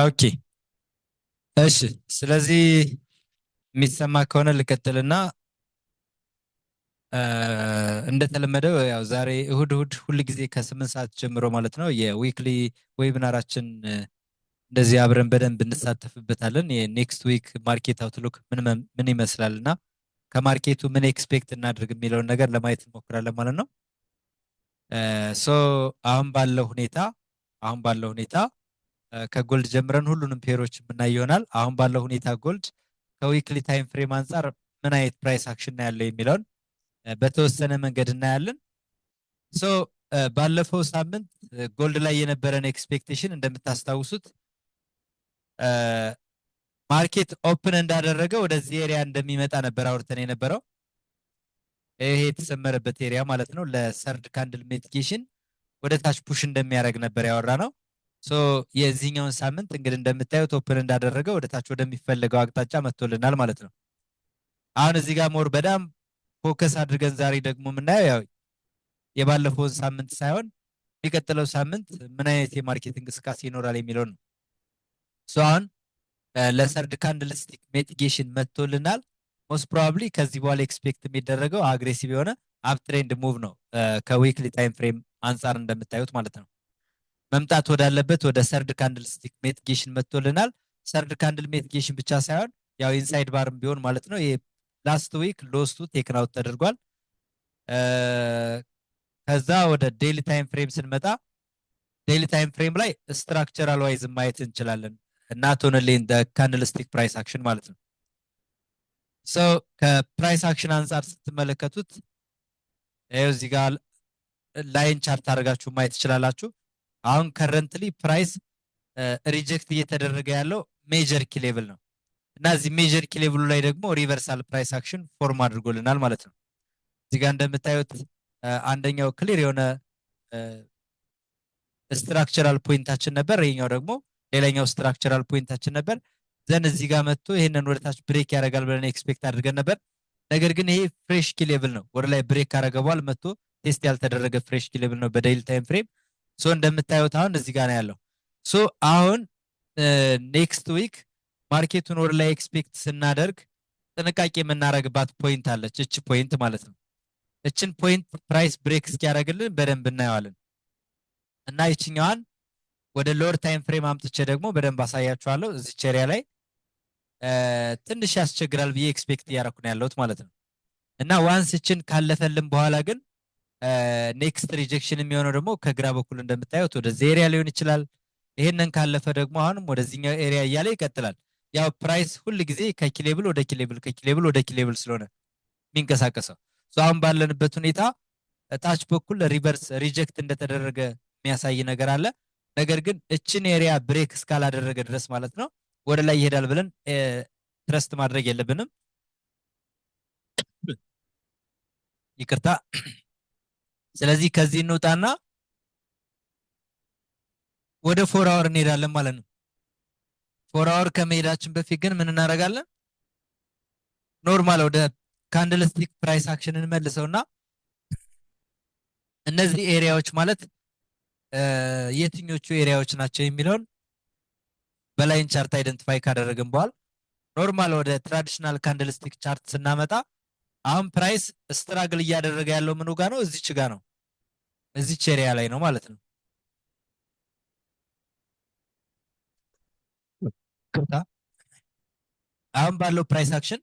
ኦኬ እሺ። ስለዚህ የሚሰማ ከሆነ ልቀጥልና እንደተለመደው ያው ዛሬ እሁድ እሁድ ሁል ጊዜ ከ8 ሰዓት ጀምሮ ማለት ነው የዊክሊ ዌቢናራችን እንደዚህ አብረን በደንብ እንሳተፍበታለን። የኔክስት ዊክ ማርኬት አውትሉክ ምን ይመስላል እና ከማርኬቱ ምን ኤክስፔክት እናድርግ የሚለውን ነገር ለማየት እንሞክራለን ማለት ነው። ሶ አሁን ባለው ሁኔታ አሁን ባለው ሁኔታ ከጎልድ ጀምረን ሁሉንም ፔሮች የምናይ ይሆናል። አሁን ባለው ሁኔታ ጎልድ ከዊክሊ ታይም ፍሬም አንጻር ምን አይነት ፕራይስ አክሽን ነው ያለው የሚለውን በተወሰነ መንገድ እናያለን። ሶ ባለፈው ሳምንት ጎልድ ላይ የነበረን ኤክስፔክቴሽን እንደምታስታውሱት ማርኬት ኦፕን እንዳደረገ ወደዚህ ኤሪያ እንደሚመጣ ነበር አውርተን የነበረው። ይሄ የተሰመረበት ኤሪያ ማለት ነው ለሰርድ ካንድል ሜቲጌሽን ወደ ታች ፑሽ እንደሚያደርግ ነበር ያወራ ነው። ሶ የዚህኛውን ሳምንት እንግዲህ እንደምታዩት ኦፕን እንዳደረገ ወደ ታች ወደሚፈለገው አቅጣጫ መጥቶልናል ማለት ነው። አሁን እዚህ ጋር ሞር በጣም ፎከስ አድርገን ዛሬ ደግሞ የምናየው ያው የባለፈውን ሳምንት ሳይሆን የሚቀጥለው ሳምንት ምን አይነት የማርኬት እንቅስቃሴ ይኖራል የሚለው ነው። ሶ አሁን ለሰርድ ካንድልስቲክ ሜቲጌሽን መጥቶልናል። ሞስት ፕሮባብሊ ከዚህ በኋላ ኤክስፔክት የሚደረገው አግሬሲቭ የሆነ አፕትሬንድ ሙቭ ነው ከዊክሊ ታይም ፍሬም አንጻር እንደምታዩት ማለት ነው። መምጣት ወዳለበት ወደ ሰርድ ካንድልስቲክ ሜቲጌሽን መጥቶልናል። ሰርድ ካንድል ሜቲጌሽን ብቻ ሳይሆን ያው ኢንሳይድ ባርም ቢሆን ማለት ነው። ይሄ ላስት ዊክ ሎስቱ ቴክን አውት ተደርጓል። ከዛ ወደ ዴይሊ ታይም ፍሬም ስንመጣ ዴይሊ ታይም ፍሬም ላይ ስትራክቸራል ዋይዝ ማየት እንችላለን እና ቶንሌን ካንድልስቲክ ፕራይስ አክሽን ማለት ነው። ሶ ከፕራይስ አክሽን አንጻር ስትመለከቱት ይኸው እዚህ ጋር ላይን ቻርት አድርጋችሁ ማየት ትችላላችሁ። አሁን ከረንትሊ ፕራይስ ሪጀክት እየተደረገ ያለው ሜጀር ኪ ሌቭል ነው እና እዚህ ሜጀር ኪ ሌቭሉ ላይ ደግሞ ሪቨርሳል ፕራይስ አክሽን ፎርም አድርጎልናል ማለት ነው። እዚህ ጋር እንደምታዩት አንደኛው ክሊር የሆነ ስትራክቸራል ፖይንታችን ነበር። ይሄኛው ደግሞ ሌላኛው ስትራክቸራል ፖይንታችን ነበር። ዘን እዚህ ጋር መጥቶ ይሄንን ወደታች ብሬክ ያደርጋል ብለን ኤክስፔክት አድርገን ነበር። ነገር ግን ይሄ ፍሬሽ ኪ ሌቭል ነው። ወደ ላይ ብሬክ ካደረገ በኋላ መጥቶ ቴስት ያልተደረገ ፍሬሽ ኪ ሌቭል ነው በዴይሊ ታይም ፍሬም። ሶ እንደምታዩት አሁን እዚህ ጋር ነው ያለው። ሶ አሁን ኔክስት ዊክ ማርኬቱን ወደ ላይ ኤክስፔክት ስናደርግ ጥንቃቄ የምናደርግባት ፖይንት አለች። እች ፖይንት ማለት ነው። እችን ፖይንት ፕራይስ ብሬክ እስኪያደርግልን በደንብ እናየዋለን እና ይችኛዋን ወደ ሎወር ታይም ፍሬም አምጥቼ ደግሞ በደንብ አሳያችኋለሁ። እዚች ኤሪያ ላይ ትንሽ ያስቸግራል ብዬ ኤክስፔክት እያደረኩ ነው ያለሁት ማለት ነው። እና ዋንስ እችን ካለፈልን በኋላ ግን ኔክስት ሪጀክሽን የሚሆነው ደግሞ ከግራ በኩል እንደምታዩት ወደዚህ ኤሪያ ሊሆን ይችላል። ይሄንን ካለፈ ደግሞ አሁንም ወደዚህኛው ኤሪያ እያለ ይቀጥላል። ያው ፕራይስ ሁል ጊዜ ከኪሌብል ወደ ኪሌብል ከኪሌብል ወደ ኪሌብል ስለሆነ የሚንቀሳቀሰው አሁን ባለንበት ሁኔታ ታች በኩል ሪቨርስ ሪጀክት እንደተደረገ የሚያሳይ ነገር አለ። ነገር ግን እችን ኤሪያ ብሬክ እስካላደረገ ድረስ ማለት ነው ወደ ላይ ይሄዳል ብለን ትረስት ማድረግ የለብንም። ይቅርታ። ስለዚህ ከዚህ እንውጣና ወደ 4 አወር እንሄዳለን ማለት ነው። 4 አወር ከመሄዳችን በፊት ግን ምን እናደርጋለን? ኖርማል ወደ ካንድልስቲክ ፕራይስ አክሽን እንመልሰውና እነዚህ ኤሪያዎች ማለት የትኞቹ ኤሪያዎች ናቸው የሚለውን በላይን ቻርት አይደንቲፋይ ካደረግን በኋላ ኖርማል ወደ ትራዲሽናል ካንድልስቲክ ቻርት ስናመጣ አሁን ፕራይስ ስትራግል እያደረገ ያለው ምኑ ጋር ነው? እዚች ጋር ነው። እዚች ኤሪያ ላይ ነው ማለት ነው። አሁን ባለው ፕራይስ አክሽን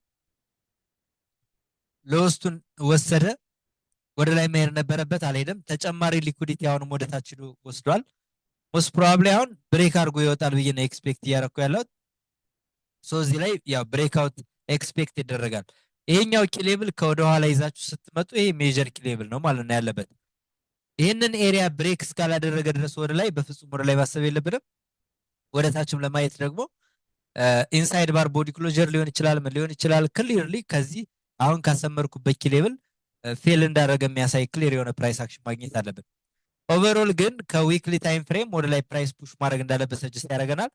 ለውስጡን ወሰደ። ወደ ላይ መሄድ ነበረበት፣ አልሄደም። ተጨማሪ ሊኩዲቲ አሁንም ወደ ታች ወስዷል። ሞስት ፕሮባብሊ አሁን ብሬክ አድርጎ ይወጣል ብዬ ነው ኤክስፔክት እያደረኩ ያለሁት። ሶ እዚህ ላይ ያው ብሬክ አውት ኤክስፔክት ይደረጋል። ይሄኛው ኪ ሌቭል ከወደ ኋላ ይዛችሁ ስትመጡ ይሄ ሜጀር ኪ ሌቭል ነው ማለት ነው ያለበት። ይህንን ኤሪያ ብሬክ እስካላደረገ ድረስ ወደ ላይ በፍጹም ወደ ላይ ማሰብ የለብንም። ወደ ታችም ለማየት ደግሞ ኢንሳይድ ባር ቦዲ ክሎጀር ሊሆን ይችላል፣ ምን ሊሆን ይችላል። ክሊርሊ ከዚህ አሁን ካሰመርኩበት ኪ ሌቭል ፌል እንዳደረገ የሚያሳይ ክሊር የሆነ ፕራይስ አክሽን ማግኘት አለብን። ኦቨርኦል ግን ከዊክሊ ታይም ፍሬም ወደ ላይ ፕራይስ ፑሽ ማድረግ እንዳለበት ሰጀስት ያደርገናል።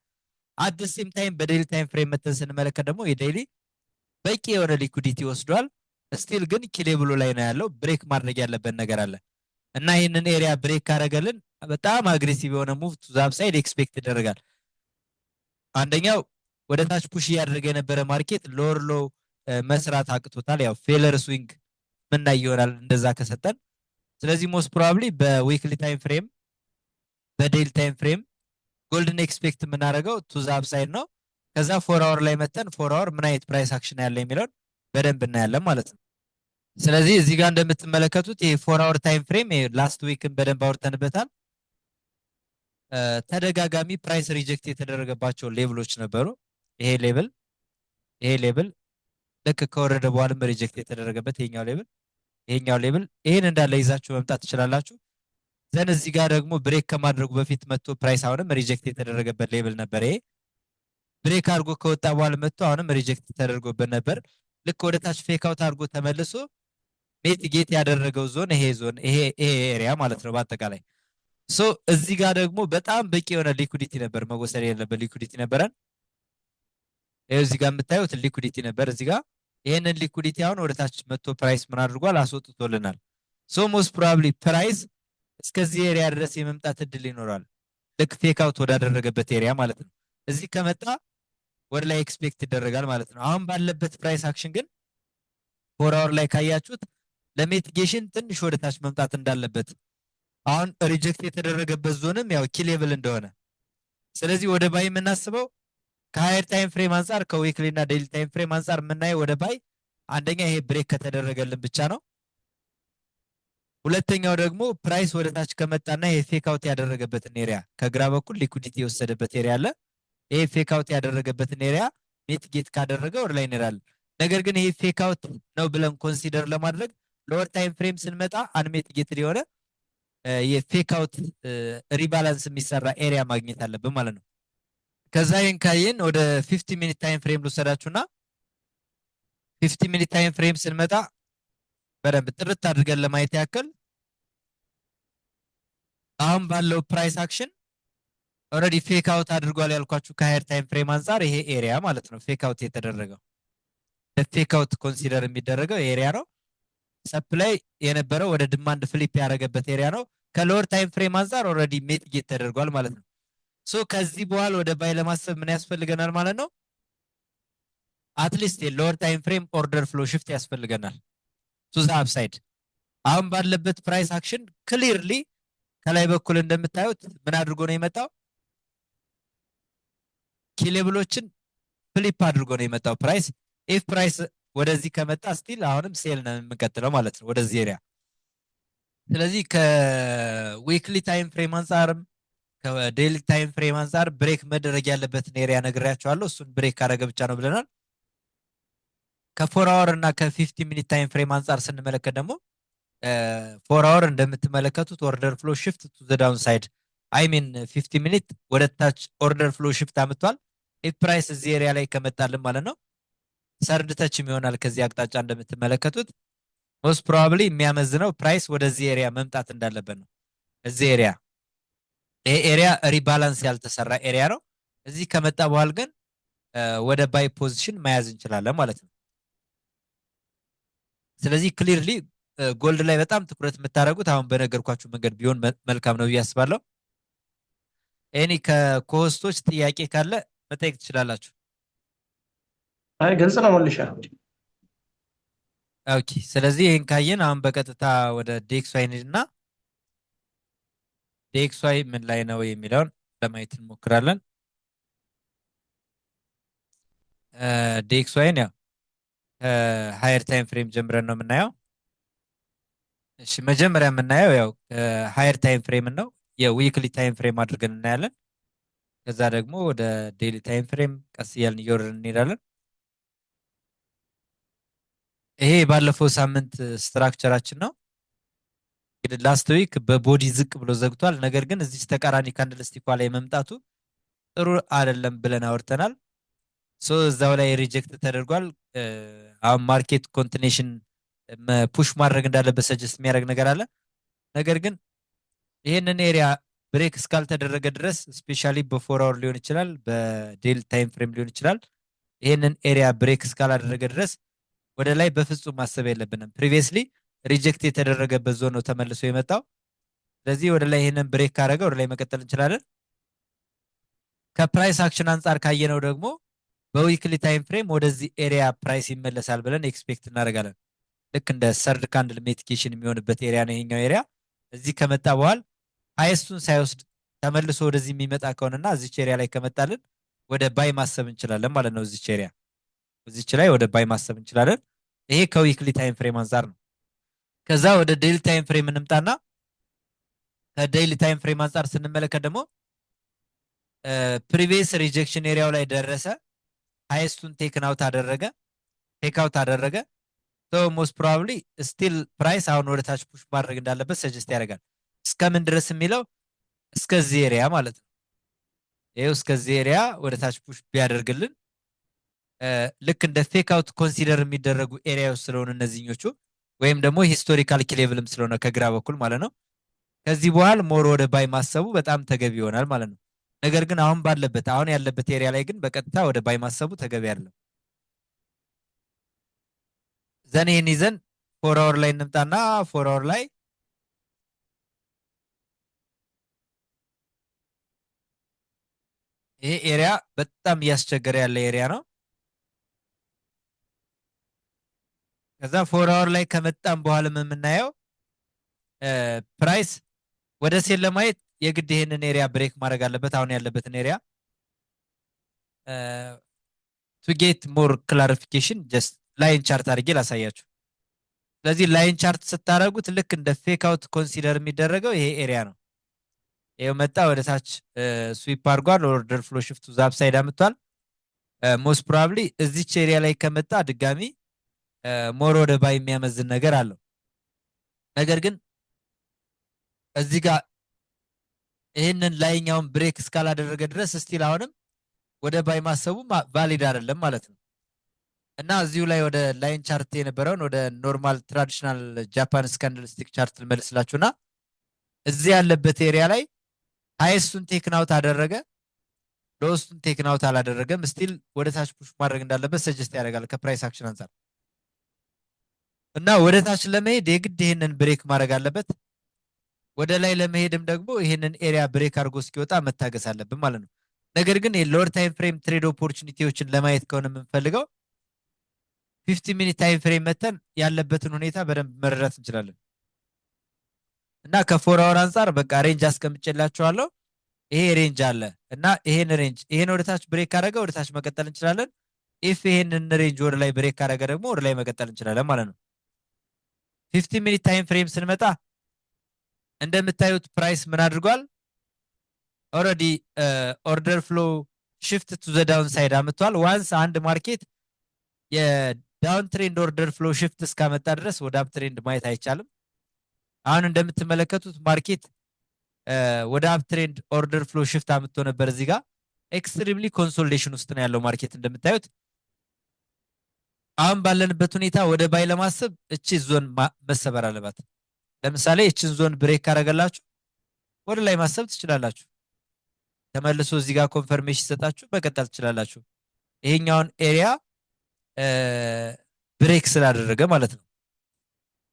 አት ዘ ሴም ታይም በዴይሊ ታይም ፍሬም መተን ስንመለከት ደግሞ የዴይሊ በቂ የሆነ ሊኩዲቲ ወስዷል። ስቲል ግን ኪ ሌቭሉ ላይ ነው ያለው። ብሬክ ማድረግ ያለበት ነገር አለ እና ይህንን ኤሪያ ብሬክ ካደረገልን በጣም አግሬሲቭ የሆነ ሙቭ ቱ ዛብ ሳይድ ኤክስፔክት ይደረጋል። አንደኛው ወደ ታች ፑሽ እያደረገ የነበረ ማርኬት ሎወር ሎ መስራት አቅቶታል። ያው ፌለር ስዊንግ ምናይ ይሆናል እንደዛ ከሰጠን። ስለዚህ ሞስት ፕሮባብሊ በዊክሊ ታይም ፍሬም በዴይሊ ታይም ፍሬም ጎልድን ኤክስፔክት የምናደርገው ቱ ዘ አፕሳይድ ነው። ከዛ 4 አወር ላይ መተን 4 አወር ምን አይነት ፕራይስ አክሽን ያለ የሚለውን በደንብ እናያለን ማለት ነው። ስለዚህ እዚህ ጋር እንደምትመለከቱት ይሄ 4 አወር ታይም ፍሬም ላስት ዊክን በደንብ አውርተንበታል። ተደጋጋሚ ፕራይስ ሪጀክት የተደረገባቸው ሌቭሎች ነበሩ። ይሄ ሌቭል ልክ ከወረደ በኋላም ሪጀክት የተደረገበት ይሄኛው ሌቭል ይሄን እንዳለ ይዛችሁ መምጣት ትችላላችሁ። ዘን እዚህ ጋር ደግሞ ብሬክ ከማድረጉ በፊት መጥቶ ፕራይስ አሁንም ሪጀክት የተደረገበት ሌቭል ነበር። ይሄ ብሬክ አድርጎ ከወጣ በኋላ መጥቶ አሁንም ሪጀክት ተደርጎበት ነበር። ልክ ወደ ታች ፌክ አውት አድርጎ ተመልሶ ጌት ያደረገው ይሄ ኤሪያ ማለት ነው በአጠቃላይ። ሶ እዚህ ጋር ደግሞ በጣም በቂ የሆነ ሊኩዲቲ ነበር፣ መወሰድ የሌለበት ሊኩዲቲ ነበረን። እዚህ ጋር የምታዩት ሊኩዲቲ ነበር እዚህ ጋር። ይሄንን ሊኩዲቲ አሁን ወደ ታች መጥቶ ፕራይስ ምን አድርጓል? አስወጥቶልናል። ሶ ሞስት ፕሮባብሊ ፕራይስ እስከዚህ ኤሪያ ድረስ የመምጣት እድል ይኖራል፣ ልክ ፌክ አውት ወዳደረገበት ኤሪያ ማለት ነው። እዚህ ከመጣ ወደ ላይ ኤክስፔክት ይደረጋል ማለት ነው። አሁን ባለበት ፕራይስ አክሽን ግን 4 አወር ላይ ካያችሁት ለሚቲጌሽን ትንሽ ወደ ታች መምጣት እንዳለበት፣ አሁን ሪጀክት የተደረገበት ዞንም ያው ኪ ሌቭል እንደሆነ፣ ስለዚህ ወደ ባይ የምናስበው ከሃየር ታይም ፍሬም አንጻር ከዊክሊ እና ዴይሊ ታይም ፍሬም አንጻር የምናየው ወደ ባይ አንደኛ ይሄ ብሬክ ከተደረገልን ብቻ ነው። ሁለተኛው ደግሞ ፕራይስ ወደ ታች ከመጣና ይሄ ፌክ አውት ያደረገበትን ኤሪያ ከግራ በኩል ሊኩዲቲ የወሰደበት ኤሪያ አለ። ይሄ ፌክ አውት ያደረገበትን ኤሪያ ሚቲጌት ካደረገ ወደ ላይ እንሄዳለን። ነገር ግን ይሄ ፌክ አውት ነው ብለን ኮንሲደር ለማድረግ ሎወር ታይም ፍሬም ስንመጣ አንሚቲጌትድ የሆነ የፌክ አውት ሪባላንስ የሚሰራ ኤሪያ ማግኘት አለብን ማለት ነው። ከዛ ይሄን ካየን ወደ 50 ሚኒት ታይም ፍሬም ልወሰዳችሁና 50 ሚኒት ታይም ፍሬም ስንመጣ በደንብ ጥርት አድርገን ለማየት ያክል አሁን ባለው ፕራይስ አክሽን ኦልሬዲ ፌክ አውት አድርጓል ያልኳችሁ ከሃየር ታይም ፍሬም አንጻር ይሄ ኤሪያ ማለት ነው። ፌክ አውት የተደረገው ፌክ አውት ኮንሲደር የሚደረገው ኤሪያ ነው። ሰፕላይ የነበረው ወደ ዲማንድ ፍሊፕ ያደረገበት ኤሪያ ነው። ከሎወር ታይም ፍሬም አንጻር ኦልሬዲ ሚቲጌት ተደርጓል ማለት ነው። ሶ ከዚህ በኋላ ወደ ባይ ለማሰብ ምን ያስፈልገናል ማለት ነው? አትሊስት የሎወር ታይም ፍሬም ኦርደር ፍሎ ሽፍት ያስፈልገናል ቱ ዘ አፕሳይድ። አሁን ባለበት ፕራይስ አክሽን ክሊርሊ ከላይ በኩል እንደምታዩት ምን አድርጎ ነው የመጣው? ኪሌብሎችን ፍሊፕ አድርጎ ነው የመጣው ፕራይስ። ኢፍ ፕራይስ ወደዚህ ከመጣ ስቲል አሁንም ሴል ነው የምንቀጥለው ማለት ነው ወደዚህ ኤሪያ። ስለዚህ ከዊክሊ ታይም ፍሬም አንጻርም ከዴይሊ ታይም ፍሬም አንጻር ብሬክ መደረግ ያለበትን ኤሪያ ነግሬያቸዋለሁ። እሱን ብሬክ ካደረገ ብቻ ነው ብለናል። ከ4 አወር እና ከ50 ሚኒት ታይም ፍሬም አንጻር ስንመለከት ደግሞ 4 አወር እንደምትመለከቱት ኦርደር ፍሎ ሽፍት ቱ ዘ ዳውን ሳይድ አይ ሚን 50 ሚኒት ወደ ታች ኦርደር ፍሎ ሽፍት አምጥቷል። ኢፍ ፕራይስ እዚህ ኤሪያ ላይ ከመጣልን ማለት ነው ሰርድ ተችም ይሆናል። ከዚህ አቅጣጫ እንደምትመለከቱት ሞስት ፕሮባብሊ የሚያመዝነው ፕራይስ ወደዚህ ኤሪያ መምጣት እንዳለበት ነው። እዚህ ኤሪያ ይሄ ኤሪያ ሪባላንስ ያልተሰራ ኤሪያ ነው። እዚህ ከመጣ በኋላ ግን ወደ ባይ ፖዚሽን መያዝ እንችላለን ማለት ነው። ስለዚህ ክሊርሊ ጎልድ ላይ በጣም ትኩረት የምታደርጉት አሁን በነገርኳችሁ መንገድ ቢሆን መልካም ነው ብዬ አስባለሁ። ኤኒ ከኮስቶች ጥያቄ ካለ መጠየቅ ትችላላችሁ። አይ ግልጽ ነው መልሻ። ኦኬ ስለዚህ ይሄን ካየን አሁን በቀጥታ ወደ ዴክስዋይ እንሂድና ዴክስዋይ ምን ላይ ነው የሚለውን ለማየት እንሞክራለን። ዴክስዋይን ያው ሃየር ታይም ፍሬም ጀምረን ነው የምናየው። እሺ መጀመሪያ የምናየው ያው ሃየር ታይም ፍሬም ነው፣ የዊክሊ ታይም ፍሬም አድርገን እናያለን። ከዛ ደግሞ ወደ ዴይሊ ታይም ፍሬም ቀስ እያልን እየወረድን እንሄዳለን። ይሄ ባለፈው ሳምንት ስትራክቸራችን ነው። እንግዲህ ላስት ዊክ በቦዲ ዝቅ ብሎ ዘግቷል። ነገር ግን እዚህ ተቃራኒ ካንድልስቲኳ ላይ መምጣቱ ጥሩ አይደለም ብለን አውርተናል። ሶ እዛው ላይ ሪጀክት ተደርጓል። አሁን ማርኬት ኮንቲኔሽን ፑሽ ማድረግ እንዳለበት ሰጀስት የሚያደርግ ነገር አለ። ነገር ግን ይሄንን ኤሪያ ብሬክ እስካልተደረገ ድረስ ስፔሻሊ በ4 አወር ሊሆን ይችላል፣ በዴይሊ ታይም ፍሬም ሊሆን ይችላል። ይሄንን ኤሪያ ብሬክ እስካላደረገ ድረስ ወደ ላይ በፍጹም ማሰብ የለብንም። ፕሪቪየስሊ ሪጀክት የተደረገበት ዞን ነው ተመልሶ የመጣው። ስለዚህ ወደ ላይ ይሄንን ብሬክ ካደረገ ወደ ላይ መቀጠል እንችላለን። ከፕራይስ አክሽን አንጻር ካየነው ደግሞ በዊክሊ ታይም ፍሬም ወደዚህ ኤሪያ ፕራይስ ይመለሳል ብለን ኤክስፔክት እናደርጋለን። ልክ እንደ ሰርድ ካንድል ሜቲኬሽን የሚሆንበት ኤሪያ ነው ይሄኛው ኤሪያ። እዚህ ከመጣ በኋላ ሃይስቱን ሳይወስድ ተመልሶ ወደዚህ የሚመጣ ከሆነና እዚች ኤሪያ ላይ ከመጣልን ወደ ባይ ማሰብ እንችላለን ማለት ነው። እዚች ኤሪያ እዚች ላይ ወደ ባይ ማሰብ እንችላለን። ይሄ ከዊክሊ ታይም ፍሬም አንጻር ነው። ከዛ ወደ ዴይሊ ታይም ፍሬም እንምጣና ከዴይሊ ታይም ፍሬም አንጻር ስንመለከት ደግሞ ፕሪቪየስ ሪጀክሽን ኤሪያው ላይ ደረሰ፣ ሃይስቱን ቴክን አውት አደረገ፣ ቴክ አውት አደረገ። ሶ ሞስት ፕሮባብሊ ስቲል ፕራይስ አሁን ወደ ታች ፑሽ ማድረግ እንዳለበት ሰጀስት ያደርጋል። እስከምን ድረስ የሚለው እስከዚህ ኤሪያ ማለት ነው። ይሄው እስከዚህ ኤሪያ ወደ ታች ፑሽ ቢያደርግልን ልክ እንደ ፌክ አውት ኮንሲደር የሚደረጉ ኤሪያዎች ስለሆኑ እነዚህኞቹ ወይም ደግሞ ሂስቶሪካል ኪሌቭልም ስለሆነ ከግራ በኩል ማለት ነው። ከዚህ በኋላ ሞር ወደ ባይ ማሰቡ በጣም ተገቢ ይሆናል ማለት ነው። ነገር ግን አሁን ባለበት አሁን ያለበት ኤሪያ ላይ ግን በቀጥታ ወደ ባይ ማሰቡ ተገቢ አይደለም። ዘን ይህን ይዘን 4 አወር ላይ እንምጣና 4 አወር ላይ ይሄ ኤሪያ በጣም እያስቸገረ ያለ ኤሪያ ነው። ከዛ 4 አወር ላይ ከመጣም በኋላ የምናየው ፕራይስ ወደ ሴል ለማየት የግድ ይሄንን ኤሪያ ብሬክ ማድረግ አለበት። አሁን ያለበትን ኤሪያ ቱ ጌት ሞር ክላሪፊኬሽን ጀስት ላይን ቻርት አድርጌ ላሳያችሁ። ስለዚህ ላይን ቻርት ስታደርጉት ልክ እንደ ፌክ አውት ኮንሲደር የሚደረገው ይሄ ኤሪያ ነው። ይሄው መጣ ወደ ታች ስዊፕ አድርጓል። ኦርደር ፍሎ ሽፍቱ ዛፕ ሳይድ አምጥቷል። ሞስት ፕሮባብሊ እዚች ኤሪያ ላይ ከመጣ ድጋሚ ሞር ወደ ባይ የሚያመዝን ነገር አለው። ነገር ግን እዚህ ጋር ይህንን ላይኛውን ብሬክ እስካላደረገ ድረስ ስቲል አሁንም ወደ ባይ ማሰቡ ቫሊድ አይደለም ማለት ነው። እና እዚሁ ላይ ወደ ላይን ቻርት የነበረውን ወደ ኖርማል ትራዲሽናል ጃፓንስ ካንድልስቲክ ቻርት ልመልስላችሁና እዚህ ያለበት ኤሪያ ላይ ሃይስቱን ቴክን አውት አደረገ፣ ሎስቱን ቴክን አውት አላደረገም። ስቲል ወደ ታች ፑሽ ማድረግ እንዳለበት ሰጀስት ያደርጋል ከፕራይስ አክሽን አንጻር። እና ወደ ታች ለመሄድ የግድ ይሄንን ብሬክ ማድረግ አለበት። ወደ ላይ ለመሄድም ደግሞ ይሄንን ኤሪያ ብሬክ አድርጎ እስኪወጣ መታገስ አለብን ማለት ነው። ነገር ግን የሎወር ታይም ፍሬም ትሬድ ኦፖርቹኒቲዎችን ለማየት ከሆነ የምንፈልገው 50 ሚኒት ታይም ፍሬም መተን ያለበትን ሁኔታ በደንብ መረዳት እንችላለን። እና ከ4 አወር አንጻር በቃ ሬንጅ አስቀምጬላችኋለሁ። ይሄ ሬንጅ አለ እና ይሄን ሬንጅ ይሄን ወደ ታች ብሬክ ካደረገ ወደ ታች መቀጠል እንችላለን። ኢፍ ይሄንን ሬንጅ ወደ ላይ ብሬክ ካደረገ ደግሞ ወደ ላይ መቀጠል እንችላለን ማለት ነው። 50 ሚኒት ታይም ፍሬም ስንመጣ እንደምታዩት ፕራይስ ምን አድርጓል? ኦልሬዲ ኦርደር ፍሎ ሽፍት ቱ ዘ ዳውን ሳይድ አምጥቷል። ዋንስ አንድ ማርኬት የዳውን ትሬንድ ኦርደር ፍሎ ሽፍት እስካመጣ ድረስ ወደ አፕ ትሬንድ ማየት አይቻልም። አሁን እንደምትመለከቱት ማርኬት ወደ አፕ ትሬንድ ኦርደር ፍሎ ሽፍት አምጥቶ ነበር። እዚህ ጋር ኤክስትሪምሊ ኮንሶሊዴሽን ውስጥ ነው ያለው ማርኬት እንደምታዩት። አሁን ባለንበት ሁኔታ ወደ ባይ ለማሰብ እቺ ዞን መሰበር አለባት። ለምሳሌ እቺን ዞን ብሬክ ካደረገላችሁ ወደ ላይ ማሰብ ትችላላችሁ። ተመልሶ እዚህ ጋር ኮንፈርሜሽን ሰጣችሁ መቀጠል ትችላላችሁ። ይሄኛውን ኤሪያ ብሬክ ስላደረገ ማለት ነው።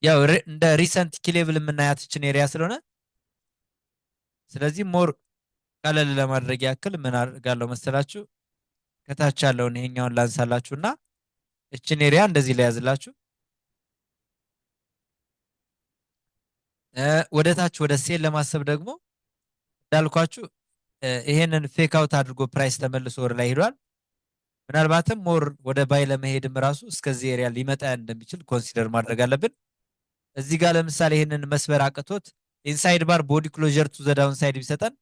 ያው እንደ ሪሰንት ኪሌቭል የምናያት እችን ኤሪያ ስለሆነ ስለዚህ ሞር ቀለል ለማድረግ ያክል ምን አድርጋለሁ መሰላችሁ? ከታች ያለውን ይሄኛውን ላንሳላችሁና እችን ኤሪያ እንደዚህ ላይ ያዝላችሁ። ወደ ታች ወደ ሴል ለማሰብ ደግሞ እንዳልኳችሁ ይሄንን ፌክ አውት አድርጎ ፕራይስ ተመልሶ ወደ ላይ ሄዷል። ምናልባትም ሞር ወደ ባይ ለመሄድም ራሱ እስከዚህ ኤሪያ ሊመጣ እንደሚችል ኮንሲደር ማድረግ አለብን። እዚህ ጋር ለምሳሌ ይሄንን መስበር አቅቶት ኢንሳይድ ባር ቦዲ ክሎጀር ቱ ዘ ዳውን ሳይድ ቢሰጠን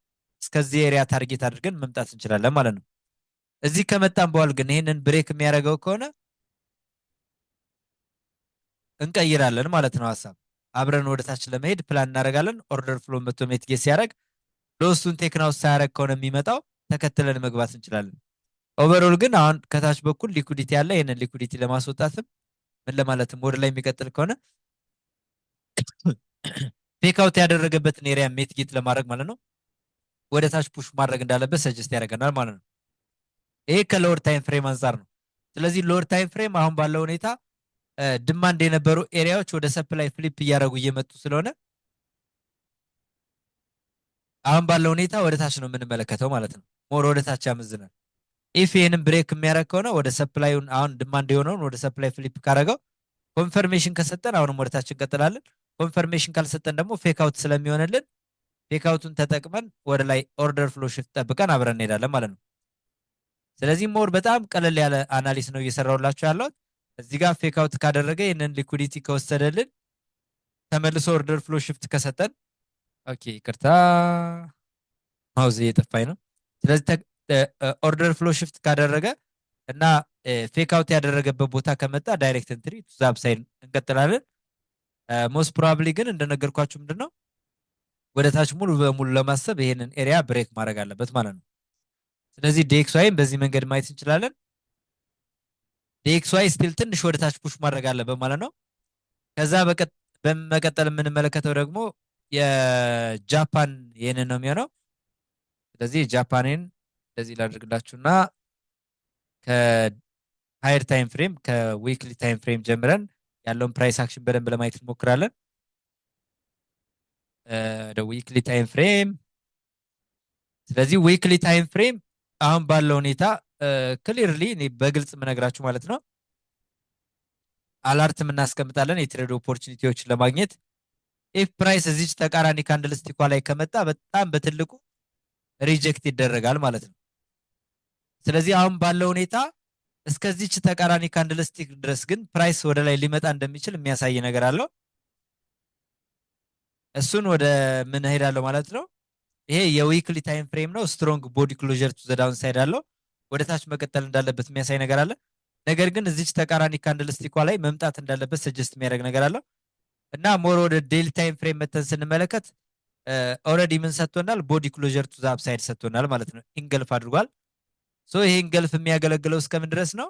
እስከዚህ ኤሪያ ታርጌት አድርገን መምጣት እንችላለን ማለት ነው። እዚህ ከመጣን በኋላ ግን ይሄንን ብሬክ የሚያደርገው ከሆነ እንቀይራለን ማለት ነው። ሀሳብ አብረን ወደ ታች ለመሄድ ፕላን እናደርጋለን። ኦርደር ፍሎ መቶ ሜትጌት ሲያደርግ ሎስቱን ቴክናውስ ሳያደርግ ከሆነ የሚመጣው ተከትለን መግባት እንችላለን። ኦቨርኦል ግን አሁን ከታች በኩል ሊኩዲቲ ያለ ይሄንን ሊኩዲቲ ለማስወጣትም ምን ለማለትም ወደ ላይ የሚቀጥል ከሆነ ፌክ አውት ያደረገበትን ኤሪያ ሜትጌት ለማድረግ ማለት ነው ወደ ታች ፑሽ ማድረግ እንዳለበት ሰጀስት ያደርገናል ማለት ነው። ይሄ ከሎወር ታይም ፍሬም አንጻር ነው። ስለዚህ ሎወር ታይም ፍሬም አሁን ባለው ሁኔታ ድማንድ የነበሩ ኤሪያዎች ወደ ሰፕላይ ፍሊፕ እያደረጉ እየመጡ ስለሆነ አሁን ባለው ሁኔታ ወደ ታች ነው የምንመለከተው ማለት ነው። ሞር ወደ ታች ያመዝናል። ኢፍ ይህንን ብሬክ የሚያደርግ ከሆነ ወደ ሰፕላዩን አሁን ድማንድ የሆነውን ወደ ሰፕላይ ፍሊፕ ካደረገው ኮንፈርሜሽን ከሰጠን አሁንም ወደ ታች እንቀጥላለን። ኮንፈርሜሽን ካልሰጠን ደግሞ ፌክ አውት ስለሚሆንልን ፌክ አውቱን ተጠቅመን ወደ ላይ ኦርደር ፍሎ ሽፍት ጠብቀን አብረን እንሄዳለን ማለት ነው። ስለዚህ ሞር በጣም ቀለል ያለ አናሊስ ነው እየሰራሁላችሁ ያለሁት። እዚህ ጋር ፌክ አውት ካደረገ ይህንን ሊኩዲቲ ከወሰደልን ተመልሶ ኦርደር ፍሎ ሽፍት ከሰጠን ኦኬ ይቅርታ ማውዝ እየጠፋኝ ነው። ስለዚህ ኦርደር ፍሎ ሽፍት ካደረገ እና ፌክ አውት ያደረገበት ቦታ ከመጣ ዳይሬክት እንትሪ ቱ ዘ አፕሳይድ እንቀጥላለን። ሞስት ፕሮባብሊ ግን እንደነገርኳችሁ ምንድነው ወደ ታች ሙሉ በሙሉ ለማሰብ ይሄንን ኤሪያ ብሬክ ማድረግ አለበት ማለት ነው። ስለዚህ ዲኤክስ ዋይም በዚህ መንገድ ማየት እንችላለን። ዲኤክስ ዋይ ስቲል ትንሽ ወደ ታች ፑሽ ማድረግ አለበት ማለት ነው። ከዛ በመቀጠል የምንመለከተው ደግሞ የጃፓን ይህንን ነው የሚሆነው። ስለዚህ ጃፓንን እንደዚህ ላድርግላችሁና ከሃየር ታይም ፍሬም ከዊክሊ ታይም ፍሬም ጀምረን ያለውን ፕራይስ አክሽን በደንብ ለማየት እንሞክራለን። ዊክሊ ታይም ፍሬም። ስለዚህ ዊክሊ ታይም ፍሬም አሁን ባለው ሁኔታ ክሊርሊ በግልጽ የምነግራችሁ ማለት ነው አላርት የምናስቀምጣለን የትሬድ ኦፖርቹኒቲዎችን ለማግኘት። ኢፍ ፕራይስ እዚች ተቃራኒ ካንድል ስቲኳ ላይ ከመጣ በጣም በትልቁ ሪጀክት ይደረጋል ማለት ነው። ስለዚህ አሁን ባለው ሁኔታ እስከዚች ተቃራኒ ካንድል ስቲክ ድረስ ግን ፕራይስ ወደ ላይ ሊመጣ እንደሚችል የሚያሳይ ነገር አለው። እሱን ወደ ምን ሄዳለሁ ማለት ነው። ይሄ የዊክሊ ታይም ፍሬም ነው። ስትሮንግ ቦዲ ክሎዥር ቱ ዘ ዳውን ሳይድ አለው። ወደ ታች መቀጠል እንዳለበት የሚያሳይ ነገር አለ። ነገር ግን እዚች ተቃራኒ ካንድል ስቲኳ ላይ መምጣት እንዳለበት ሰጀስት የሚያደርግ ነገር አለው እና ሞር ወደ ዴይሊ ታይም ፍሬም መተን ስንመለከት ኦልሬዲ ምን ሰጥቶናል? ቦዲ ክሎዥር ቱ ዘ አፕሳይድ ሰጥቶናል ማለት ነው። ኢንገልፍ አድርጓል። ሶ ይሄ ኢንገልፍ የሚያገለግለው እስከምን ድረስ ነው?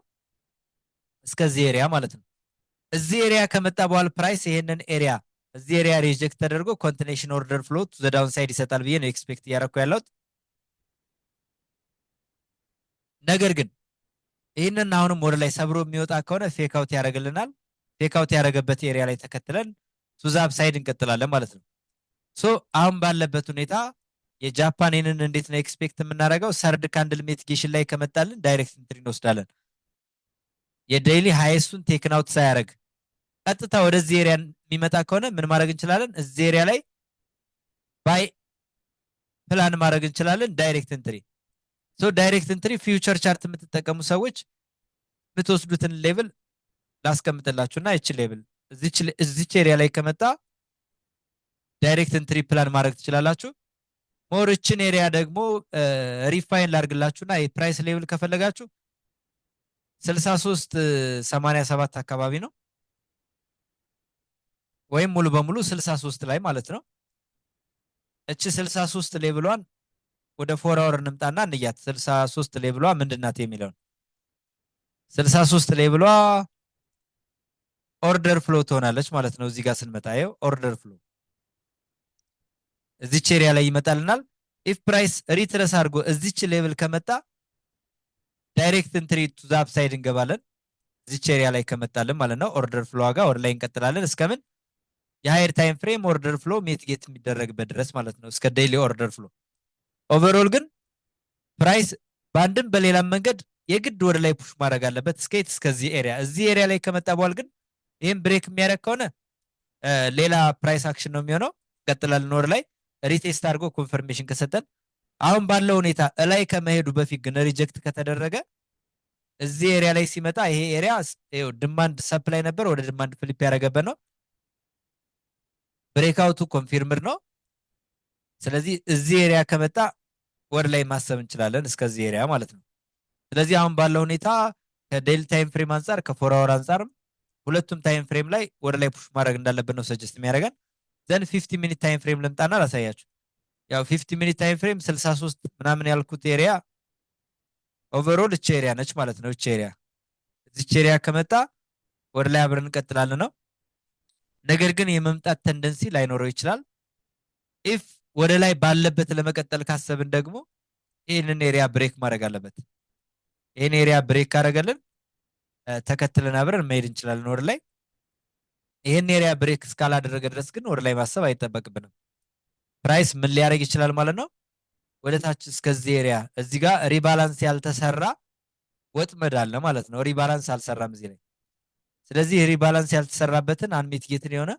እስከዚህ ኤሪያ ማለት ነው። እዚህ ኤሪያ ከመጣ በኋላ ፕራይስ ይሄንን ኤሪያ እዚህ ኤሪያ ሪጀክት ተደርጎ ኮንቲኔሽን ኦርደር ፍሎ ቱ ዘ ዳውን ሳይድ ይሰጣል ብዬ ነው ኤክስፔክት እያደረኩ ያለሁት። ነገር ግን ይህንን አሁንም ወደ ላይ ሰብሮ የሚወጣ ከሆነ ፌክ አውት ያደርግልናል። ፌክ አውት ያደረገበት ኤሪያ ላይ ተከትለን ቱ ዘ አፕሳይድ እንቀጥላለን ማለት ነው። ሶ አሁን ባለበት ሁኔታ የጃፓንን እንዴት ነው ኤክስፔክት የምናደርገው? ሰርድ ካንድል ሜቲጌሽን ላይ ከመጣልን ዳይሬክት ኢንትሪ እንወስዳለን። የዴይሊ ሃይስቱን ቴክን አውት ሳያደርግ ቀጥታ ወደዚህ ኤሪያ የሚመጣ ከሆነ ምን ማድረግ እንችላለን? እዚህ ኤሪያ ላይ ባይ ፕላን ማድረግ እንችላለን። ዳይሬክት ኢንትሪ ሶ ዳይሬክት ኢንትሪ ፊውቸር ቻርት የምትጠቀሙ ሰዎች የምትወስዱትን ሌቭል ላስቀምጥላችሁና ይች ሌቭል እዚች ኤሪያ ላይ ከመጣ ዳይሬክት ኢንትሪ ፕላን ማድረግ ትችላላችሁ። ሞርችን ኤሪያ ደግሞ ሪፋይን ላድርግላችሁና የፕራይስ ሌቭል ከፈለጋችሁ 6387 አካባቢ ነው ወይም ሙሉ በሙሉ 63 ላይ ማለት ነው። እቺ 63 ሌቭሏን ወደ 4 አወር እንምጣና እንያት። 63 ሌቭሏ ምንድናት የሚለውን 63 ሌቭሏ ኦርደር ፍሎ ትሆናለች ማለት ነው። እዚህ ጋር ስንመጣ ይኸው ኦርደር ፍሎ እዚች ኤሪያ ላይ ይመጣልናል። ኢፍ ፕራይስ ሪትረስ አድርጎ እዚች ሌቭል ከመጣ ዳይሬክት ኢንትሪ ቱ ዘ አፕሳይድ እንገባለን። እዚች ኤሪያ ላይ ከመጣልን ማለት ነው። ኦርደር ፍሎ ዋጋ ወደ ላይ እንቀጥላለን እስከምን የሃየር ታይም ፍሬም ኦርደር ፍሎ ሚቲጌት የሚደረግበት ድረስ ማለት ነው፣ እስከ ዴይሊ ኦርደር ፍሎ። ኦቨርኦል ግን ፕራይስ በአንድም በሌላም መንገድ የግድ ወደ ላይ ፑሽ ማድረግ አለበት እስከዚህ ኤሪያ። እዚህ ኤሪያ ላይ ከመጣ በኋላ ግን ይህም ብሬክ የሚያደርግ ከሆነ ሌላ ፕራይስ አክሽን ነው የሚሆነው። እንቀጥላለን ወደ ላይ ሪቴስት አድርጎ ኮንፈርሜሽን ከሰጠን። አሁን ባለው ሁኔታ እላይ ከመሄዱ በፊት ግን ሪጀክት ከተደረገ እዚህ ኤሪያ ላይ ሲመጣ ይሄ ኤሪያ ድማንድ ሰፕላይ ነበር፣ ወደ ድማንድ ፍሊፕ ያደረገበት ነው። ብሬክአውቱ ኮንፊርምድ ነው። ስለዚህ እዚህ ኤሪያ ከመጣ ወደ ላይ ማሰብ እንችላለን እስከዚህ ኤሪያ ማለት ነው። ስለዚህ አሁን ባለው ሁኔታ ከዴይሊ ታይም ፍሬም አንጻር ከ4 አወር አንጻርም ሁለቱም ታይም ፍሬም ላይ ወደ ላይ ፑሽ ማድረግ እንዳለበት ነው ሰጀስት የሚያደርገን። ዘን 50 ሚኒት ታይም ፍሬም ልምጣና ላሳያችሁ። ያው 50 ሚኒት ታይም ፍሬም 63 ምናምን ያልኩት ኤሪያ ኦቨርኦል እቺ ኤሪያ ነች ማለት ነው። እቺ ኤሪያ እዚች ኤሪያ ከመጣ ወደ ላይ አብረን እንቀጥላለን ነው። ነገር ግን የመምጣት ተንደንሲ ላይኖረው ይችላል። ኢፍ ወደ ላይ ባለበት ለመቀጠል ካሰብን ደግሞ ይህንን ኤሪያ ብሬክ ማድረግ አለበት። ይህን ኤሪያ ብሬክ ካደረገልን ተከትለን አብረን መሄድ እንችላለን ወደ ላይ። ይህን ኤሪያ ብሬክ እስካላደረገ ድረስ ግን ወደ ላይ ማሰብ አይጠበቅብንም። ፕራይስ ምን ሊያደርግ ይችላል ማለት ነው? ወደ ታች እስከዚህ ኤሪያ እዚህ ጋር ሪባላንስ ያልተሰራ ወጥመድ አለ ማለት ነው። ሪባላንስ አልሰራም እዚህ ላይ። ስለዚህ ሪባላንስ ያልተሰራበትን አንሚቲጌትን የሆነ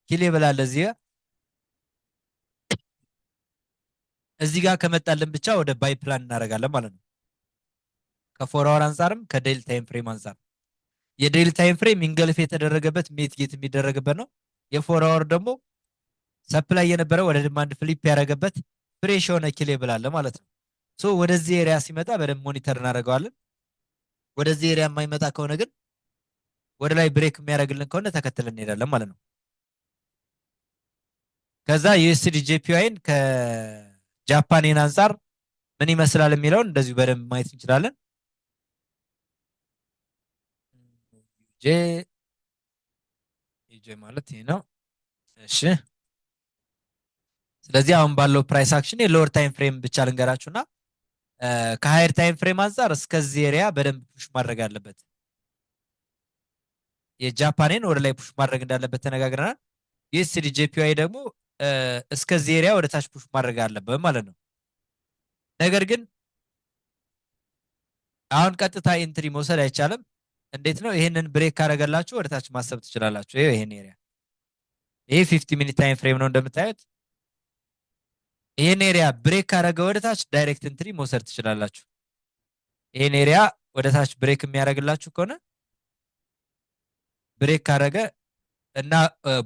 ኪ ሌቭል አለ እዚህ ጋር ከመጣልን ብቻ ወደ ባይ ፕላን እናደርጋለን ማለት ነው። ከፎር አወር አንጻርም ከዴይሊ ታይም ፍሬም አንጻር የዴይሊ ታይም ፍሬም ኢንገልፍ የተደረገበት ሚቲጌት የሚደረግበት ነው። የፎር አወር ደግሞ ሰፕላይ የነበረ ወደ ዲማንድ ፍሊፕ ያደረገበት ፍሬሽ የሆነ ኪ ሌቭል አለ ማለት ነው። ሶ ወደዚህ ኤሪያ ሲመጣ በደንብ ሞኒተር እናደርገዋለን። ወደዚህ ኤሪያ የማይመጣ ከሆነ ግን ወደ ላይ ብሬክ የሚያደርግልን ከሆነ ተከትለን እንሄዳለን ማለት ነው። ከዛ ዩኤስዲ ጄፒዋይን ከጃፓን የን አንጻር ምን ይመስላል የሚለውን እንደዚሁ በደንብ ማየት እንችላለን። ጄ ማለት ይሄ ነው። እሺ ስለዚህ አሁን ባለው ፕራይስ አክሽን የሎወር ታይም ፍሬም ብቻ ልንገራችሁና ከሃየር ታይም ፍሬም አንጻር እስከዚህ ኤሪያ በደንብ ፑሽ ማድረግ አለበት። የጃፓንን ወደ ላይ ፑሽ ማድረግ እንዳለበት ተነጋግረናል። ዩኤስዲ ጄፒዋይ ደግሞ እስከዚህ ኤሪያ ወደ ታች ፑሽ ማድረግ አለበት ማለት ነው። ነገር ግን አሁን ቀጥታ ኢንትሪ መውሰድ አይቻልም። እንዴት ነው? ይሄንን ብሬክ ካደረገላችሁ ወደ ታች ማሰብ ትችላላችሁ። ይሄን ኤሪያ ይሄ 50 ሚኒት ታይም ፍሬም ነው እንደምታዩት። ይሄን ኤሪያ ብሬክ ካደረገ ወደ ታች ዳይሬክት ኢንትሪ መውሰድ ትችላላችሁ። ይሄን ኤሪያ ወደ ታች ብሬክ የሚያደርግላችሁ ከሆነ ብሬክ ካደረገ እና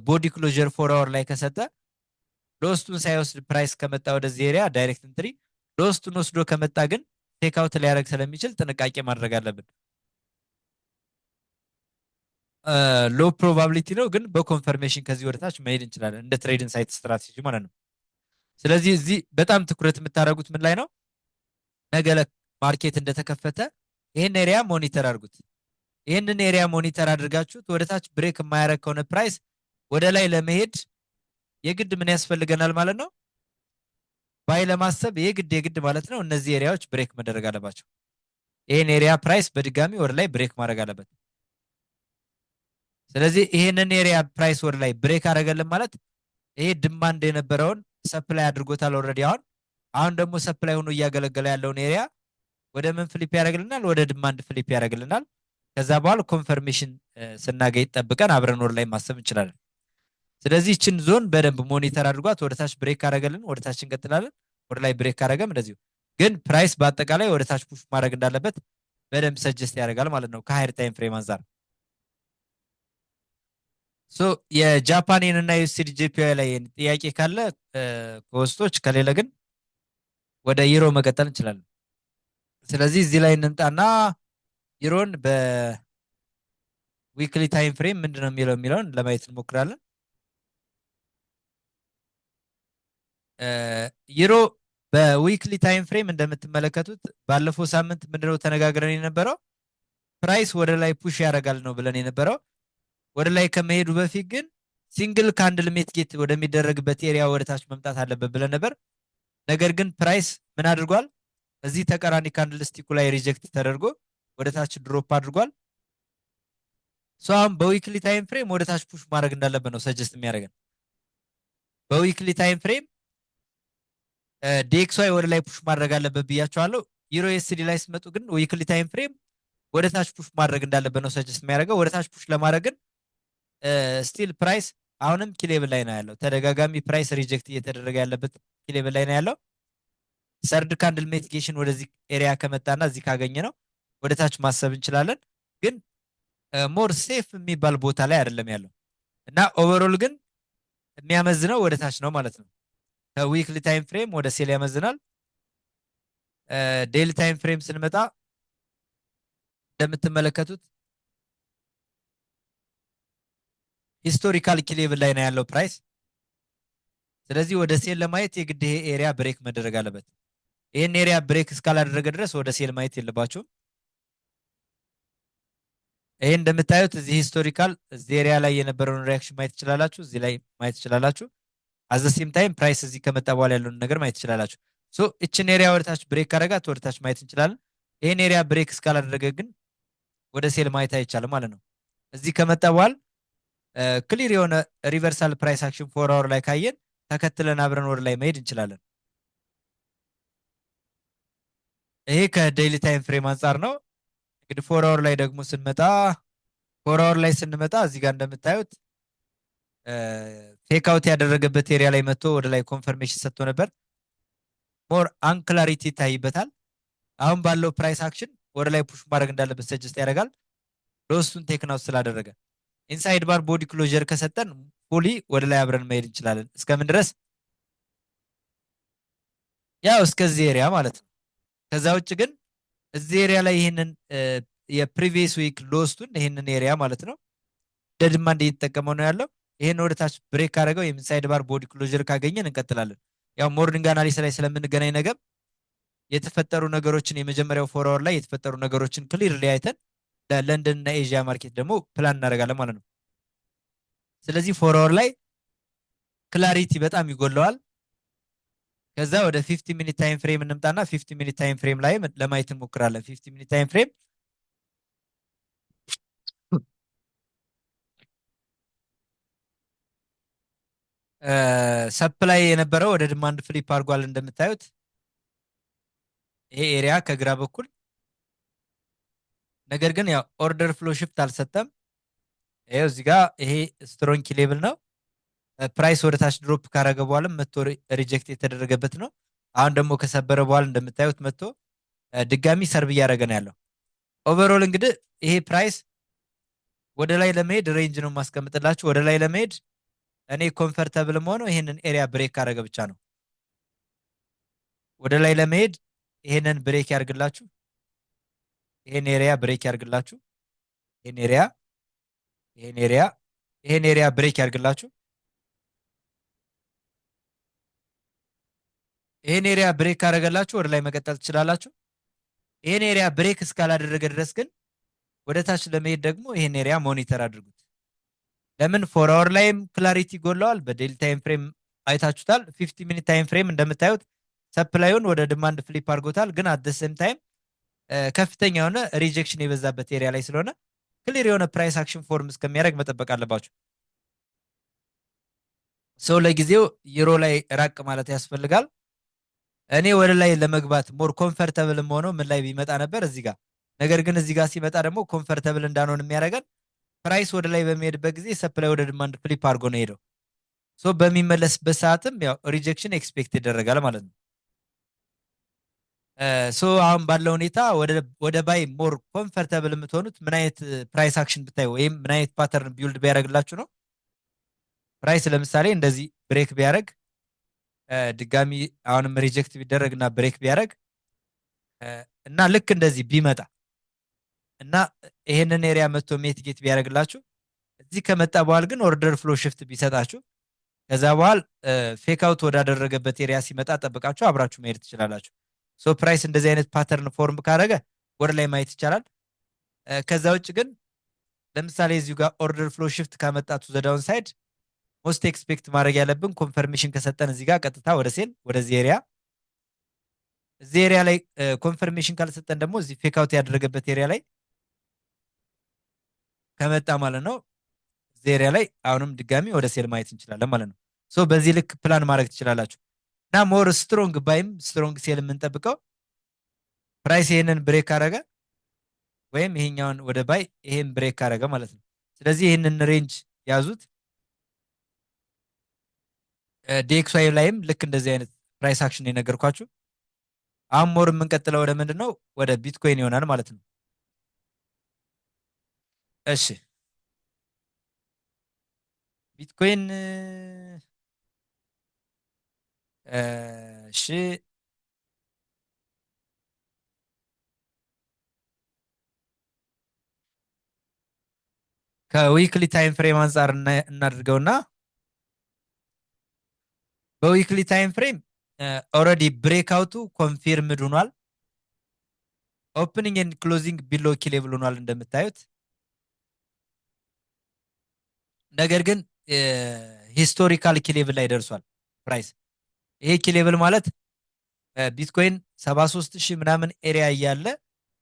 ቦዲ ክሎጀር ፎር አወር ላይ ከሰጠ ሎስቱን ሳይወስድ ፕራይስ ከመጣ ወደዚህ ኤሪያ ዳይሬክት ኢንትሪ፣ ሎስቱን ወስዶ ከመጣ ግን ቴክ አውት ሊያደርግ ስለሚችል ጥንቃቄ ማድረግ አለብን። ሎ ፕሮባቢሊቲ ነው ግን በኮንፈርሜሽን ከዚህ ወደ ታች መሄድ እንችላለን እንደ ትሬድ ኢንሳይት ስትራቴጂ ማለት ነው። ስለዚህ እዚህ በጣም ትኩረት የምታደርጉት ምን ላይ ነው? ነገ ማርኬት እንደተከፈተ ይህን ኤሪያ ሞኒተር አድርጉት። ይህንን ኤሪያ ሞኒተር አድርጋችሁት ወደ ታች ብሬክ የማያደርግ ከሆነ ፕራይስ ወደ ላይ ለመሄድ የግድ ምን ያስፈልገናል ማለት ነው? ባይ ለማሰብ የግድ ማለት ነው እነዚህ ኤሪያዎች ብሬክ መደረግ አለባቸው። ይህን ኤሪያ ፕራይስ በድጋሚ ወደ ላይ ብሬክ ማድረግ አለበት። ስለዚህ ይህንን ኤሪያ ፕራይስ ወደ ላይ ብሬክ አደረገልን ማለት ይሄ ድማንድ የነበረውን ሰፕላይ አድርጎታል ኦልሬዲ። አሁን ደግሞ ሰፕላይ ሆኖ እያገለገለ ያለውን ኤሪያ ወደ ምን ፍሊፕ ያደርግልናል? ወደ ድማንድ ፍሊፕ ያደርግልናል። ከዛ በኋላ ኮንፈርሜሽን ስናገኝ ጠብቀን አብረን ወደ ላይ ማሰብ እንችላለን። ስለዚህ ይችን ዞን በደንብ ሞኒተር አድርጓት። ወደ ታች ብሬክ ካደረገልን ወደ ታች እንቀጥላለን። ወደ ላይ ብሬክ ካደረገም እንደዚሁ። ግን ፕራይስ በአጠቃላይ ወደ ታች ፑሽ ማድረግ እንዳለበት በደንብ ሰጀስት ያደርጋል ማለት ነው ከሃየር ታይም ፍሬም አንጻር። ሶ የጃፓንን እና ዩኤስዲ ጄፒዋይ ላይ ጥያቄ ካለ ከውስጦች፣ ከሌለ ግን ወደ ዩሮ መቀጠል እንችላለን። ስለዚህ እዚህ ላይ እንምጣና ዩሮን በዊክሊ ታይም ፍሬም ምንድነው የሚለውን ለማየት እንሞክራለን። ዩሮ በዊክሊ ታይም ፍሬም እንደምትመለከቱት ባለፈው ሳምንት ምንድነው ተነጋግረን የነበረው? ፕራይስ ወደ ላይ ፑሽ ያደርጋል ነው ብለን የነበረው። ወደ ላይ ከመሄዱ በፊት ግን ሲንግል ካንድል ሜትጌት ወደሚደረግበት ኤሪያ ወደ ታች መምጣት አለበት ብለን ነበር። ነገር ግን ፕራይስ ምን አድርጓል? እዚህ ተቃራኒ ካንድል ስቲኩ ላይ ሪጀክት ተደርጎ ወደ ታች ድሮፕ አድርጓል። ሶ አሁን በዊክሊ ታይም ፍሬም ወደ ታች ፑሽ ማድረግ እንዳለበት ነው ሰጀስት የሚያደርገን። በዊክሊ ታይም ፍሬም ዲኤክስዋይ ወደ ላይ ፑሽ ማድረግ አለበት ብያቸዋለሁ። ዩሮ ኤስዲ ላይ ሲመጡ ግን ዊክሊ ታይም ፍሬም ወደ ታች ፑሽ ማድረግ እንዳለበት ነው ሰጀስት የሚያደርገው። ወደ ታች ፑሽ ለማድረግ ግን ስቲል ፕራይስ አሁንም ኪሌብል ላይ ነው ያለው። ተደጋጋሚ ፕራይስ ሪጀክት እየተደረገ ያለበት ኪሌብል ላይ ነው ያለው። ሰርድ ካንድል ሜቲጌሽን ወደዚህ ኤሪያ ከመጣና እዚህ ካገኘ ነው ወደ ታች ማሰብ እንችላለን። ግን ሞር ሴፍ የሚባል ቦታ ላይ አይደለም ያለው እና ኦቨርኦል ግን የሚያመዝነው ወደ ታች ነው ማለት ነው። ከዊክሊ ታይም ፍሬም ወደ ሴል ያመዝናል። ዴይሊ ታይም ፍሬም ስንመጣ እንደምትመለከቱት ሂስቶሪካል ኪሌብል ላይ ነው ያለው ፕራይስ። ስለዚህ ወደ ሴል ለማየት የግድ ይሄ ኤሪያ ብሬክ መደረግ አለበት። ይህን ኤሪያ ብሬክ እስካላደረገ ድረስ ወደ ሴል ማየት የለባችሁም። ይሄ እንደምታዩት እዚህ ሂስቶሪካል እዚህ ኤሪያ ላይ የነበረውን ሪያክሽን ማየት ትችላላችሁ። እዚህ ላይ ማየት ትችላላችሁ። አዘሴም ታይም ፕራይስ እዚህ ከመጣ በኋላ ያለውን ነገር ማየት ትችላላችሁ። ሶ እችን ኤሪያ ወደ ታች ብሬክ ካደረጋት ወደ ታች ማየት እንችላለን። ይህን ኤሪያ ብሬክ እስካላደረገ ግን ወደ ሴል ማየት አይቻልም ማለት ነው። እዚህ ከመጣ በኋላ ክሊር የሆነ ሪቨርሳል ፕራይስ አክሽን ፎር አወር ላይ ካየን ተከትለን አብረን ወደ ላይ መሄድ እንችላለን። ይሄ ከዴይሊ ታይም ፍሬም አንጻር ነው። እንግዲህ 4 አወር ላይ ደግሞ ስንመጣ 4 አወር ላይ ስንመጣ እዚህ ጋር እንደምታዩት ፌክ አውት ያደረገበት ኤሪያ ላይ መጥቶ ወደ ላይ ኮንፈርሜሽን ሰጥቶ ነበር። ሞር አንክላሪቲ ይታይበታል። አሁን ባለው ፕራይስ አክሽን ወደ ላይ ፑሽ ማድረግ እንዳለበት ሰጀስት ያደርጋል። ሎስቱን ቴክን አውት ስላደረገ ኢንሳይድ ባር ቦዲ ክሎዥር ከሰጠን ፉሊ ወደ ላይ አብረን መሄድ እንችላለን። እስከምን ድረስ? ያው እስከዚህ ኤሪያ ማለት ነው። ከዛ ውጭ ግን እዚህ ኤሪያ ላይ ይህንን የፕሪቪየስ ዊክ ሎስቱን ይህንን ኤሪያ ማለት ነው እንደ ዲማንድ እየተጠቀመው ነው ያለው። ይህን ወደ ታች ብሬክ ካደረገው ኢንሳይድ ባር ቦዲ ክሎዥር ካገኘን እንቀጥላለን። ያው ሞርኒንግ አናሊሲስ ላይ ስለምንገናኝ ነገር የተፈጠሩ ነገሮችን የመጀመሪያው 4 አወር ላይ የተፈጠሩ ነገሮችን ክሊርሊ አይተን ለለንደን እና ኤዥያ ማርኬት ደግሞ ፕላን እናደርጋለን ማለት ነው። ስለዚህ 4 አወር ላይ ክላሪቲ በጣም ይጎለዋል። ከዛ ወደ 50 ሚኒት ታይም ፍሬም እንምጣና 50 ሚኒት ታይም ፍሬም ላይ ለማየት እንሞክራለን። 50 ሚኒት ታይም ፍሬም ሰፕላይ የነበረው ወደ ዲማንድ ፍሊፕ አድርጓል እንደምታዩት። ይሄ ኤሪያ ከግራ በኩል ነገር ግን ያው ኦርደር ፍሎ ሽፍት አልሰጠም። ይሄው እዚህ ጋር ይሄ ስትሮንግ ኪ ሌቭል ነው። ፕራይስ ወደ ታች ድሮፕ ካረገ በኋላ መጥቶ ሪጀክት የተደረገበት ነው። አሁን ደግሞ ከሰበረ በኋላ እንደምታዩት መጥቶ ድጋሚ ሰርቭ እያደረገ ነው ያለው። ኦቨርኦል እንግዲህ ይሄ ፕራይስ ወደ ላይ ለመሄድ ሬንጅ ነው ማስቀምጥላችሁ። ወደ ላይ ለመሄድ እኔ ኮምፈርተብል መሆነው ይሄንን ኤሪያ ብሬክ ካረገ ብቻ ነው። ወደ ላይ ለመሄድ ይሄንን ብሬክ ያርግላችሁ፣ ይሄን ኤሪያ ብሬክ ያርግላችሁ፣ ይሄን ኤሪያ ይሄን ኤሪያ ብሬክ ያርግላችሁ። ይሄን ኤሪያ ብሬክ ካረገላችሁ ወደ ላይ መቀጠል ትችላላችሁ። ይሄን ኤሪያ ብሬክ እስካላደረገ ድረስ ግን ወደ ታች ለመሄድ ደግሞ ይሄን ኤሪያ ሞኒተር አድርጉት። ለምን 4 አወር ላይም ክላሪቲ ጎለዋል። በዴይሊ ታይም ፍሬም አይታችሁታል። 50 ሚኒት ታይም ፍሬም እንደምታዩት ሰፕላዩን ወደ ዲማንድ ፍሊፕ አድርጎታል። ግን አት ዘ ሴም ታይም ከፍተኛ የሆነ ሪጀክሽን የበዛበት ኤሪያ ላይ ስለሆነ ክሊር የሆነ ፕራይስ አክሽን ፎርም እስከሚያደርግ መጠበቅ አለባችሁ። ሰው ለጊዜው ዩሮ ላይ ራቅ ማለት ያስፈልጋል። እኔ ወደ ላይ ለመግባት ሞር ኮምፈርተብል ሆነው ምን ላይ ቢመጣ ነበር እዚህ ጋር። ነገር ግን እዚህ ጋር ሲመጣ ደግሞ ኮምፈርተብል እንዳንሆን የሚያደርገን ፕራይስ ወደ ላይ በሚሄድበት ጊዜ ሰፕላይ ወደ ዲማንድ ፍሊፕ አድርጎ ነው ሄደው። ሶ በሚመለስበት ሰዓትም ያው ሪጀክሽን ኤክስፔክት ይደረጋል ማለት ነው። ሶ አሁን ባለው ሁኔታ ወደ ባይ ሞር ኮምፈርተብል የምትሆኑት ምን አይነት ፕራይስ አክሽን ብታይ ወይም ምን አይነት ፓተርን ቢውልድ ቢያደርግላችሁ ነው። ፕራይስ ለምሳሌ እንደዚህ ብሬክ ቢያደርግ ድጋሚ አሁንም ሪጀክት ቢደረግ እና ብሬክ ቢያደርግ እና ልክ እንደዚህ ቢመጣ እና ይሄንን ኤሪያ መጥቶ ሜትጌት ቢያደርግላችሁ እዚህ ከመጣ በኋላ ግን ኦርደር ፍሎ ሽፍት ቢሰጣችሁ ከዛ በኋላ ፌክ አውት ወዳደረገበት ኤሪያ ሲመጣ ጠብቃችሁ አብራችሁ መሄድ ትችላላችሁ። ሶ ፕራይስ እንደዚህ አይነት ፓተርን ፎርም ካረገ ወደ ላይ ማየት ይቻላል። ከዛ ውጭ ግን ለምሳሌ እዚሁ ጋር ኦርደር ፍሎ ሽፍት ካመጣቱ ዘዳውን ሳይድ ሞስት ኤክስፔክት ማድረግ ያለብን ኮንፈርሜሽን ከሰጠን እዚህ ጋር ቀጥታ ወደ ሴል ወደዚህ ኤሪያ፣ እዚህ ኤሪያ ላይ ኮንፈርሜሽን ካልሰጠን ደግሞ እዚህ ፌክ አውት ያደረገበት ኤሪያ ላይ ከመጣ ማለት ነው እዚህ ኤሪያ ላይ አሁንም ድጋሚ ወደ ሴል ማየት እንችላለን ማለት ነው። ሶ በዚህ ልክ ፕላን ማድረግ ትችላላችሁ። እና ሞር ስትሮንግ ባይም ስትሮንግ ሴል የምንጠብቀው ፕራይስ ይሄንን ብሬክ ካረገ ወይም ይሄኛውን ወደ ባይ ይሄን ብሬክ ካረገ ማለት ነው። ስለዚህ ይሄንን ሬንጅ ያዙት። ዲኤክስዋይ ላይም ልክ እንደዚህ አይነት ፕራይስ አክሽን የነገርኳችሁ። አሁን ሞር የምንቀጥለው ወደ ምንድን ነው? ወደ ቢትኮይን ይሆናል ማለት ነው። እሺ ቢትኮይን እሺ ከዊክሊ ታይም ፍሬም አንጻር እናድርገውና በዊክሊ ታይም ፍሬም ኦልሬዲ ብሬክአውቱ ኮንፊርምድ ሆኗል። ኦፕኒንግ ኤንድ ክሎዚንግ ቢሎ ኪ ሌቭል ሆኗል እንደምታዩት። ነገር ግን ሂስቶሪካል ኪ ሌቭል ላይ ደርሷል ፕራይስ። ይሄ ኪ ሌቭል ማለት ቢትኮይን 73000 ምናምን ኤሪያ እያለ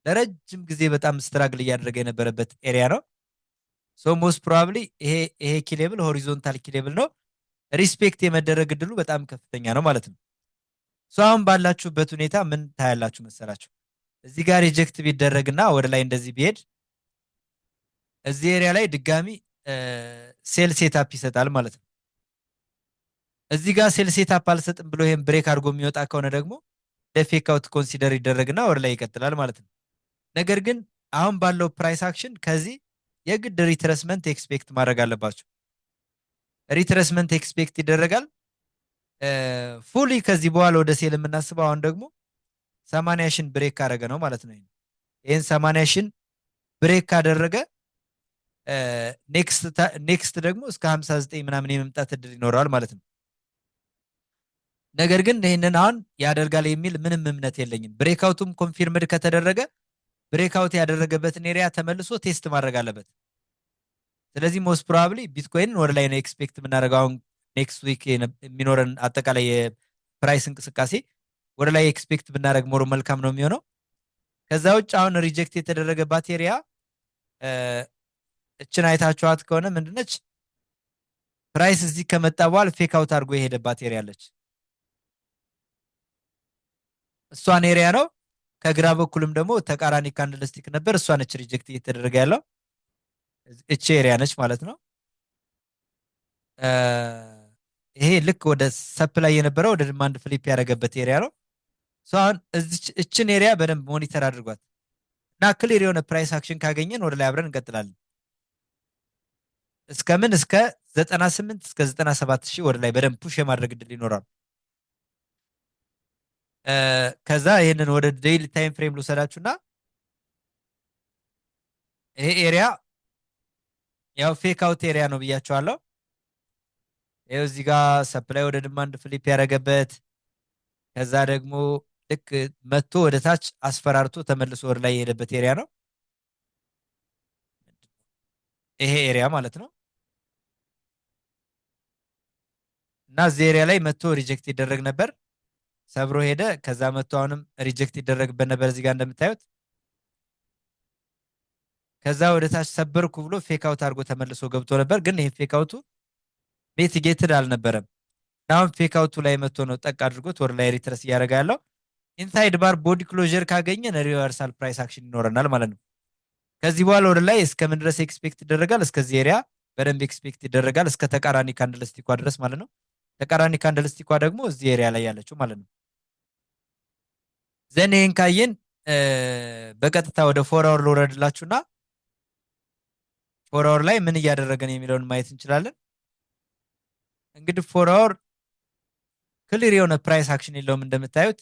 ለረጅም ጊዜ በጣም ስትራግል እያደረገ የነበረበት ኤሪያ ነው። ሶ ሞስት ፕሮባብሊ ይሄ ኪ ሌቭል ሆሪዞንታል ኪ ሌቭል ነው። ሪስፔክት የመደረግ እድሉ በጣም ከፍተኛ ነው ማለት ነው። አሁን ባላችሁበት ሁኔታ ምን ታያላችሁ መሰላችሁ? እዚህ ጋር ሪጀክት ቢደረግና ወደ ላይ እንደዚህ ቢሄድ እዚህ ኤሪያ ላይ ድጋሚ ሴል ሴታፕ ይሰጣል ማለት ነው። እዚህ ጋር ሴል ሴታፕ አልሰጥም ብሎ ይሄን ብሬክ አድርጎ የሚወጣ ከሆነ ደግሞ ለፌክ አውት ኮንሲደር ይደረግና ወደ ላይ ይቀጥላል ማለት ነው። ነገር ግን አሁን ባለው ፕራይስ አክሽን ከዚህ የግድ ሪትረስመንት ኤክስፔክት ማድረግ አለባቸው። ሪትረስመንት ኤክስፔክት ይደረጋል። ፉሊ ከዚህ በኋላ ወደ ሴል የምናስበው አሁን ደግሞ 80 ሺን ብሬክ ካደረገ ነው ማለት ነው። ይህን 80 ሺን ብሬክ ካደረገ ኔክስት ደግሞ እስከ 59 ምናምን የመምጣት እድል ይኖረዋል ማለት ነው። ነገር ግን ይህንን አሁን ያደርጋል የሚል ምንም እምነት የለኝም። ብሬክአውቱም ኮንፊርምድ ከተደረገ ብሬክአውት ያደረገበትን ኤሪያ ተመልሶ ቴስት ማድረግ አለበት። ስለዚህ ሞስት ፕሮባብሊ ቢትኮይንን ወደ ላይ ነው ኤክስፔክት የምናደርገው። አሁን ኔክስት ዊክ የሚኖረን አጠቃላይ የፕራይስ እንቅስቃሴ ወደ ላይ ኤክስፔክት ብናደረግ ሞሮ መልካም ነው የሚሆነው። ከዛ ውጭ አሁን ሪጀክት የተደረገባት ኤሪያ እችን አይታችኋት ከሆነ ምንድነች? ፕራይስ እዚህ ከመጣ በኋላ ፌክ አውት አድርጎ የሄደባት ኤሪያ አለች። እሷን ኤሪያ ነው። ከግራ በኩልም ደግሞ ተቃራኒ ካንድልስቲክ ነበር። እሷ ነች ሪጀክት እየተደረገ ያለው። እቺ ኤሪያ ነች ማለት ነው። ይሄ ልክ ወደ ሰፕላይ የነበረው ወደ ዲማንድ ፍሊፕ ያደረገበት ኤሪያ ነው። አሁን እችን ኤሪያ በደንብ ሞኒተር አድርጓት እና ክሊር የሆነ ፕራይስ አክሽን ካገኘን ወደ ላይ አብረን እንቀጥላለን። እስከምን እስከ 98 እስከ 97 ሺህ ወደ ላይ በደንብ ፑሽ የማድረግ እድል ይኖራል። ከዛ ይህንን ወደ ዴይሊ ታይም ፍሬም ልውሰዳችሁና ይሄ ኤሪያ ያው ፌክ አውት ኤሪያ ነው ብያቸዋለሁ። ይኸው እዚህ ጋር ሰፕላይ ወደ ዲማንድ ፍሊፕ ያደረገበት ከዛ ደግሞ ልክ መጥቶ ወደ ታች አስፈራርቶ ተመልሶ ወደ ላይ የሄደበት ኤሪያ ነው ይሄ ኤሪያ ማለት ነው። እና እዚህ ኤሪያ ላይ መጥቶ ሪጀክት ይደረግ ነበር፣ ሰብሮ ሄደ። ከዛ መጥቶ አሁንም ሪጀክት ይደረግበት ነበር እዚህ ጋር እንደምታዩት። ከዛ ወደ ታች ሰበርኩ ብሎ ፌክ አውት አድርጎ ተመልሶ ገብቶ ነበር። ግን ይሄ ፌክ አውቱ ሚቲጌትድ አልነበረም። አሁን ፌክ አውቱ ላይ መጥቶ ነው ጠቅ አድርጎት ወደ ላይ ሪትረስ እያደረገ ያለው። ኢንሳይድ ባር ቦዲ ክሎዥር ካገኘን ሪቨርሳል ፕራይስ አክሽን ይኖረናል ማለት ነው። ከዚህ በኋላ ወደ ላይ እስከምን ድረስ ኤክስፔክት ይደረጋል? እስከዚህ ኤሪያ በደንብ ኤክስፔክት ይደረጋል፣ እስከ ተቃራኒ ካንድልስቲኳ ድረስ ማለት ነው። ተቃራኒ ካንድልስቲኳ ደግሞ እዚህ ኤሪያ ላይ ያለችው ማለት ነው። ዘን ይህን ካየን በቀጥታ ወደ ፎር አወር ልውረድላችሁና ፎር አወር ላይ ምን እያደረገን የሚለውን ማየት እንችላለን። እንግዲህ ፎር አወር ክሊር የሆነ ፕራይስ አክሽን የለውም እንደምታዩት።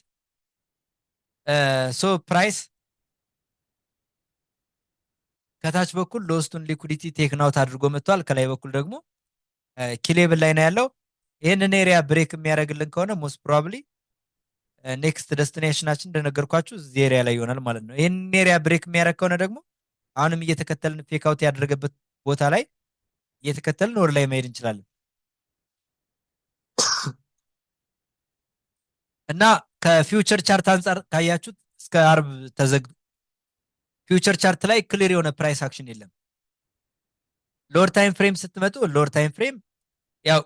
ሶ ፕራይስ ከታች በኩል ሎስቱን ሊኩዲቲ ቴክናውት አድርጎ መጥቷል። ከላይ በኩል ደግሞ ኪሌብል ላይ ነው ያለው። ይህንን ኤሪያ ብሬክ የሚያደርግልን ከሆነ ሞስት ፕሮባብሊ ኔክስት ደስቲኔሽናችን እንደነገርኳችሁ እዚህ ኤሪያ ላይ ይሆናል ማለት ነው። ይህን ኤሪያ ብሬክ የሚያደርግ ከሆነ ደግሞ አሁንም እየተከተልን ፌክ አውት ያደረገበት ቦታ ላይ እየተከተልን ወደ ላይ መሄድ እንችላለን እና ከፊውቸር ቻርት አንጻር ካያችሁት እስከ አርብ ተዘግቶ ፊውቸር ቻርት ላይ ክሊር የሆነ ፕራይስ አክሽን የለም። ሎወር ታይም ፍሬም ስትመጡ ሎወር ታይም ፍሬም ያው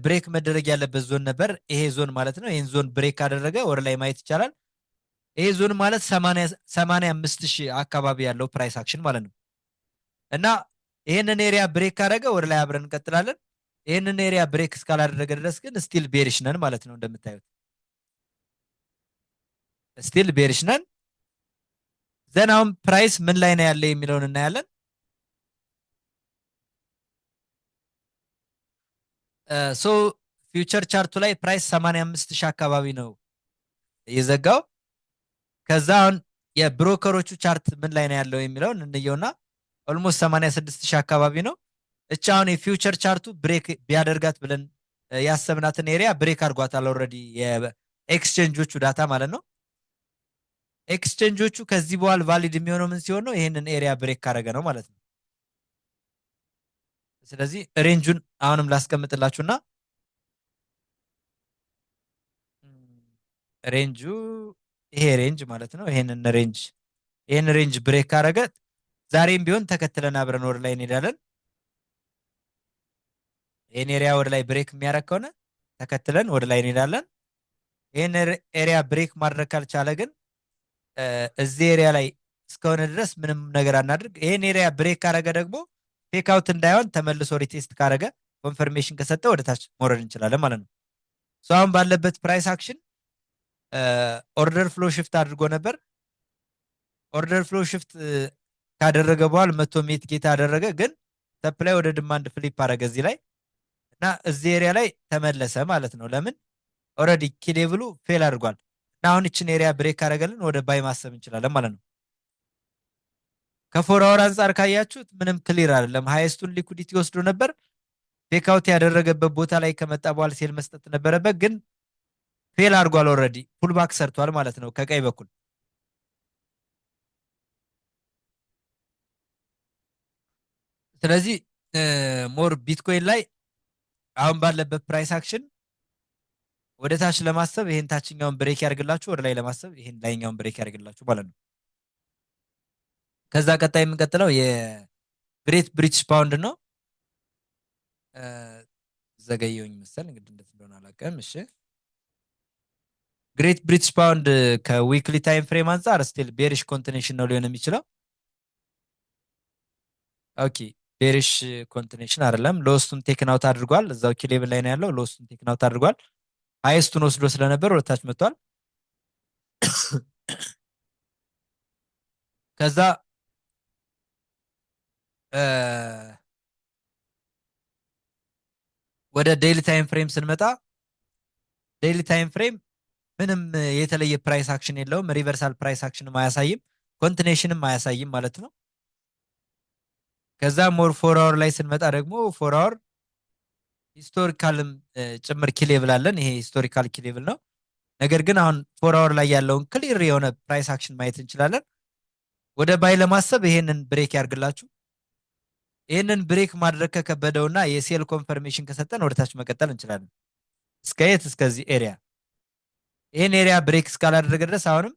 ብሬክ መደረግ ያለበት ዞን ነበር፣ ይሄ ዞን ማለት ነው። ይህን ዞን ብሬክ ካደረገ ወደ ላይ ማየት ይቻላል። ይሄ ዞን ማለት 85 ሺህ አካባቢ ያለው ፕራይስ አክሽን ማለት ነው። እና ይህንን ኤሪያ ብሬክ ካደረገ ወደ ላይ አብረን እንቀጥላለን። ይህንን ኤሪያ ብሬክ እስካላደረገ ድረስ ግን ስቲል ቤሪሽ ነን ማለት ነው። እንደምታዩት ስቲል ቤሪሽ ነን። ዘን አሁን ፕራይስ ምን ላይ ነው ያለ የሚለውን እናያለን። ሶ ፊውቸር ቻርቱ ላይ ፕራይስ 85 ሺህ አካባቢ ነው የዘጋው። ከዛ አሁን የብሮከሮቹ ቻርት ምን ላይ ነው ያለው የሚለውን እንየውና ኦልሞስት 86 ሺህ አካባቢ ነው። እቻ አሁን የፊውቸር ቻርቱ ብሬክ ቢያደርጋት ብለን ያሰብናትን ኤሪያ ብሬክ አድርጓታል ኦልሬዲ፣ የኤክስቼንጆቹ ዳታ ማለት ነው። ኤክስቼንጆቹ ከዚህ በኋላ ቫሊድ የሚሆነው ምን ሲሆን ነው? ይህንን ኤሪያ ብሬክ ካደረገ ነው ማለት ነው። ስለዚህ ሬንጁን አሁንም ላስቀምጥላችሁና ሬንጁ ይሄ ሬንጅ ማለት ነው። ይሄን ሬንጅ ብሬክ ካደረገ ዛሬም ቢሆን ተከትለን አብረን ወደ ላይ እንሄዳለን። ይህን ኤሪያ ወደ ላይ ብሬክ የሚያደርግ ከሆነ ተከትለን ወደ ላይ እንሄዳለን። ይህን ኤሪያ ብሬክ ማድረግ ካልቻለ ግን እዚህ ኤሪያ ላይ እስከሆነ ድረስ ምንም ነገር አናድርግ። ይህን ኤሪያ ብሬክ ካረገ ደግሞ ፌክ አውት እንዳይሆን ተመልሶ ሪቴስት ካረገ ኮንፈርሜሽን ከሰጠ ወደ ታች መውረድ እንችላለን ማለት ነው። አሁን ባለበት ፕራይስ አክሽን ኦርደር ፍሎ ሽፍት አድርጎ ነበር። ኦርደር ፍሎ ሽፍት ካደረገ በኋላ መቶ ሜት ጌታ አደረገ፣ ግን ሰፕላይ ወደ ዲማንድ ፍሊፕ አረገ እዚህ ላይ እና እዚህ ኤሪያ ላይ ተመለሰ ማለት ነው። ለምን ኦልሬዲ ኪ ሌቭሉ ፌል አድርጓል እና አሁን ይችን ኤሪያ ብሬክ ካረገልን ወደ ባይ ማሰብ እንችላለን ማለት ነው። ከፎር አወር አንጻር ካያችሁት ምንም ክሊር አይደለም። ሃይስቱን ሊኩዲቲ ወስዶ ነበር። ፌክ አውት ያደረገበት ቦታ ላይ ከመጣ በኋላ ሴል መስጠት ነበረበት፣ ግን ፌል አድርጓል። ኦልሬዲ ፑልባክ ሰርቷል ማለት ነው ከቀኝ በኩል። ስለዚህ ሞር ቢትኮይን ላይ አሁን ባለበት ፕራይስ አክሽን ወደ ታች ለማሰብ ይሄን ታችኛውን ብሬክ ያርግላችሁ፣ ወደ ላይ ለማሰብ ይሄን ላይኛውን ብሬክ ያርግላችሁ ማለት ነው። ከዛ ቀጣይ የምንቀጥለው የግሬት ብሪቲሽ ፓውንድ ነው። ዘገየውኝ መሰል እንግዲህ እንደት እንደሆነ አላውቅም። እሺ ግሬት ብሪቲሽ ፓውንድ ከዊክሊ ታይም ፍሬም አንጻር ስቲል ቤሪሽ ኮንቲኔሽን ነው ሊሆን የሚችለው። ኦኬ ቤሪሽ ኮንቲኔሽን አይደለም። ሎስቱን ቴክን አውት አድርጓል። እዛው ኪ ሌቭል ላይ ነው ያለው። ሎስቱን ቴክን አውት አድርጓል። ሃይስቱን ወስዶ ስለነበር ወደታች መጥቷል። ከዛ ወደ ዴይሊ ታይም ፍሬም ስንመጣ ዴይሊ ታይም ፍሬም ምንም የተለየ ፕራይስ አክሽን የለውም። ሪቨርሳል ፕራይስ አክሽንም አያሳይም፣ ኮንቲኔሽንም አያሳይም ማለት ነው። ከዛ ሞር ፎር አወር ላይ ስንመጣ ደግሞ ፎር አወር ሂስቶሪካልም ጭምር ኪ ሌቭል አለን። ይሄ ሂስቶሪካል ኪ ሌቭል ነው። ነገር ግን አሁን ፎር አወር ላይ ያለውን ክሊር የሆነ ፕራይስ አክሽን ማየት እንችላለን። ወደ ባይ ለማሰብ ይሄንን ብሬክ ያርግላችሁ። ይህንን ብሬክ ማድረግ ከከበደውና የሴል ኮንፈርሜሽን ከሰጠን ወደታች መቀጠል እንችላለን። እስከ የት? እስከዚህ ኤሪያ። ይህን ኤሪያ ብሬክ እስካላደረገ ድረስ አሁንም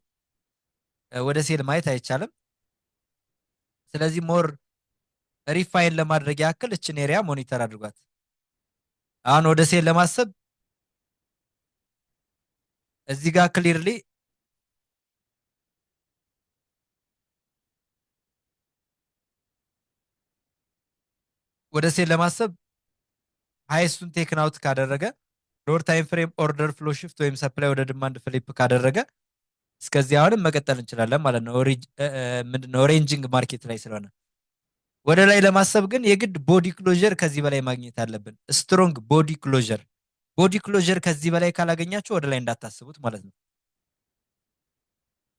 ወደ ሴል ማየት አይቻልም። ስለዚህ ሞር ሪፋይን ለማድረግ ያክል እችን ኤሪያ ሞኒተር አድርጓት። አሁን ወደ ሴል ለማሰብ እዚህ ጋር ክሊርሊ ወደ ሴል ለማሰብ ሃይስቱን ቴክን አውት ካደረገ ሎወር ታይም ፍሬም ኦርደር ፍሎ ሽፍት ወይም ሰፕላይ ወደ ዲማንድ ፍሊፕ ካደረገ እስከዚህ አሁንም መቀጠል እንችላለን ማለት ነው። ምንድነው ሬንጂንግ ማርኬት ላይ ስለሆነ ወደ ላይ ለማሰብ ግን የግድ ቦዲ ክሎዥር ከዚህ በላይ ማግኘት አለብን። ስትሮንግ ቦዲ ክሎዥር። ቦዲ ክሎዥር ከዚህ በላይ ካላገኛችሁ ወደ ላይ እንዳታስቡት ማለት ነው።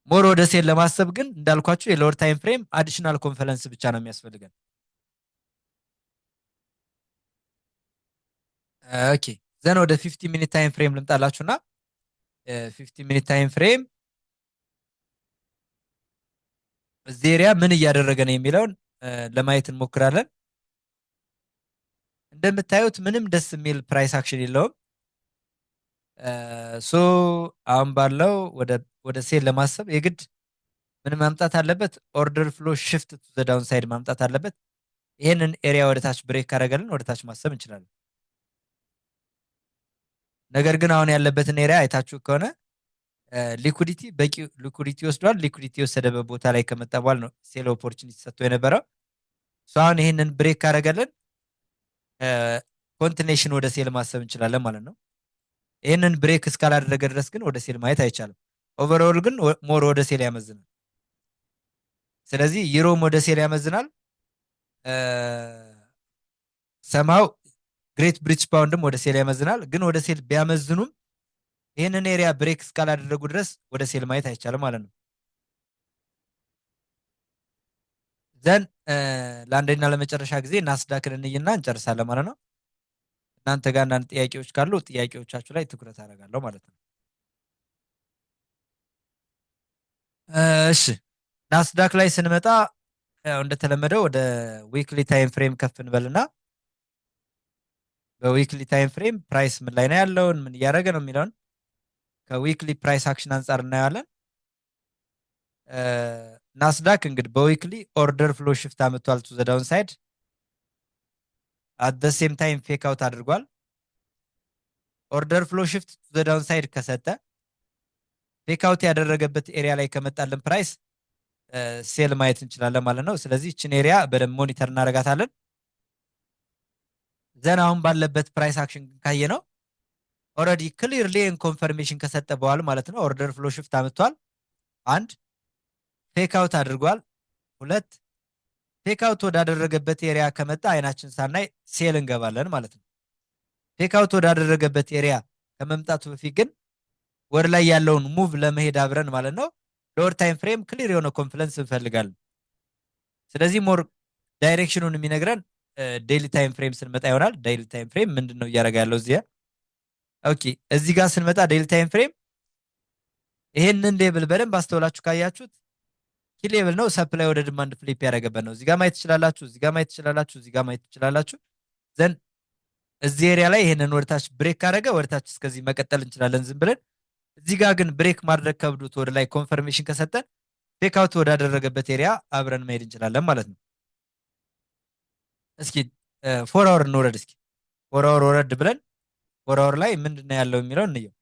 ሞር ወደ ሴል ለማሰብ ግን እንዳልኳችሁ የሎወር ታይም ፍሬም አዲሽናል ኮንፈረንስ ብቻ ነው የሚያስፈልገን። ኦኬ ዘን ወደ 50 ሚኒት ታይም ፍሬም ልምጣላችሁና 50 ሚኒት ታይም ፍሬም እዚህ ኤሪያ ምን እያደረገ ነው የሚለውን ለማየት እንሞክራለን። እንደምታዩት ምንም ደስ የሚል ፕራይስ አክሽን የለውም። ሶ አሁን ባለው ወደ ሴል ለማሰብ የግድ ምን ማምጣት አለበት? ኦርደር ፍሎ ሽፍት ቱ ዘ ዳውን ሳይድ ማምጣት አለበት። ይህንን ኤሪያ ወደ ታች ብሬክ ካደረገልን ወደ ታች ማሰብ እንችላለን። ነገር ግን አሁን ያለበትን ኤሪያ አይታችሁ ከሆነ ሊኩዲቲ በቂ ሊኩዲቲ ወስዷል። ሊኩዲቲ የወሰደበት ቦታ ላይ ከመጣ በኋላ ነው ሴል ኦፖርቹኒቲ ሰጥቶ የነበረው። አሁን ይህንን ብሬክ ካደረገልን ኮንቲኔሽን ወደ ሴል ማሰብ እንችላለን ማለት ነው። ይህንን ብሬክ እስካላደረገ ድረስ ግን ወደ ሴል ማየት አይቻልም። ኦቨርኦል ግን ሞር ወደ ሴል ያመዝናል። ስለዚህ ዩሮም ወደ ሴል ያመዝናል። ሰማው ግሬት ብሪቲሽ ፓውንድም ወደ ሴል ያመዝናል። ግን ወደ ሴል ቢያመዝኑም ይህንን ኤሪያ ብሬክ እስካላደረጉ ድረስ ወደ ሴል ማየት አይቻልም ማለት ነው። ዘን ለአንደኛ ለመጨረሻ ጊዜ ናስዳክን እንይና እንጨርሳለን ማለት ነው። እናንተ ጋር አንዳንድ ጥያቄዎች ካሉ ጥያቄዎቻችሁ ላይ ትኩረት አደርጋለሁ ማለት ነው። እሺ ናስዳክ ላይ ስንመጣ እንደተለመደው ወደ ዊክሊ ታይም ፍሬም ከፍ እንበልና በዊክሊ ታይም ፍሬም ፕራይስ ምን ላይ ነው ያለውን ምን እያደረገ ነው የሚለውን ከዊክሊ ፕራይስ አክሽን አንጻር እናየዋለን። ናስዳክ እንግዲህ በዊክሊ ኦርደር ፍሎ ሽፍት አመቷል ቱ ዘ ዳውን ሳይድ። አት ደ ሴም ታይም ፌክ አውት አድርጓል። ኦርደር ፍሎ ሽፍት ቱ ዘ ዳውን ሳይድ ከሰጠ ፌክ አውት ያደረገበት ኤሪያ ላይ ከመጣልን ፕራይስ ሴል ማየት እንችላለን ማለት ነው። ስለዚህ እችን ኤሪያ በደንብ ሞኒተር እናደርጋታለን። ዘን አሁን ባለበት ፕራይስ አክሽን ካየ ነው ኦልሬዲ ክሊርሊ ኮንፈርሜሽን ከሰጠ በኋላ ማለት ነው ኦርደር ፍሎ ሽፍት አምጥቷል። አንድ ፌክ አውት አድርጓል። ሁለት ፌክ አውት ወዳደረገበት ኤሪያ ከመጣ አይናችን ሳናይ ሴል እንገባለን ማለት ነው። ፌክ አውት ወዳደረገበት ኤሪያ ከመምጣቱ በፊት ግን ወር ላይ ያለውን ሙቭ ለመሄድ አብረን ማለት ነው ሎወር ታይም ፍሬም ክሊር የሆነ ኮንፊደንስ እንፈልጋለን። ስለዚህ ሞር ዳይሬክሽኑን የሚነግረን ዴይሊ ታይም ፍሬም ስንመጣ ይሆናል። ዴይሊ ታይም ፍሬም ምንድን ነው እያደረገ ያለው እዚህ? ኦኬ እዚህ ጋር ስንመጣ ዴይሊ ታይም ፍሬም ይሄንን ሌብል በደንብ አስተውላችሁ ካያችሁት ኪ ሌብል ነው። ሰፕላይ ወደ ዲማንድ ፍሊፕ ያደረገበት ነው። እዚህ ጋር ማየት ትችላላችሁ፣ እዚህ ጋር ማየት ትችላላችሁ፣ እዚህ ጋር ማየት ትችላላችሁ። ዘን እዚህ ኤሪያ ላይ ይሄንን ወደታች ብሬክ ካደረገ ወደታች እስከዚህ መቀጠል እንችላለን ዝም ብለን። እዚህ ጋር ግን ብሬክ ማድረግ ከብዱት ወደ ላይ ኮንፈርሜሽን ከሰጠን ፌክ አውት ወዳደረገበት ኤሪያ አብረን መሄድ እንችላለን ማለት ነው። እስኪ ፎር አወር እንውረድ። እስኪ ፎር አወር ወረድ ብለን ፎር አወር ላይ ምንድነው ያለው የሚለው እንየው።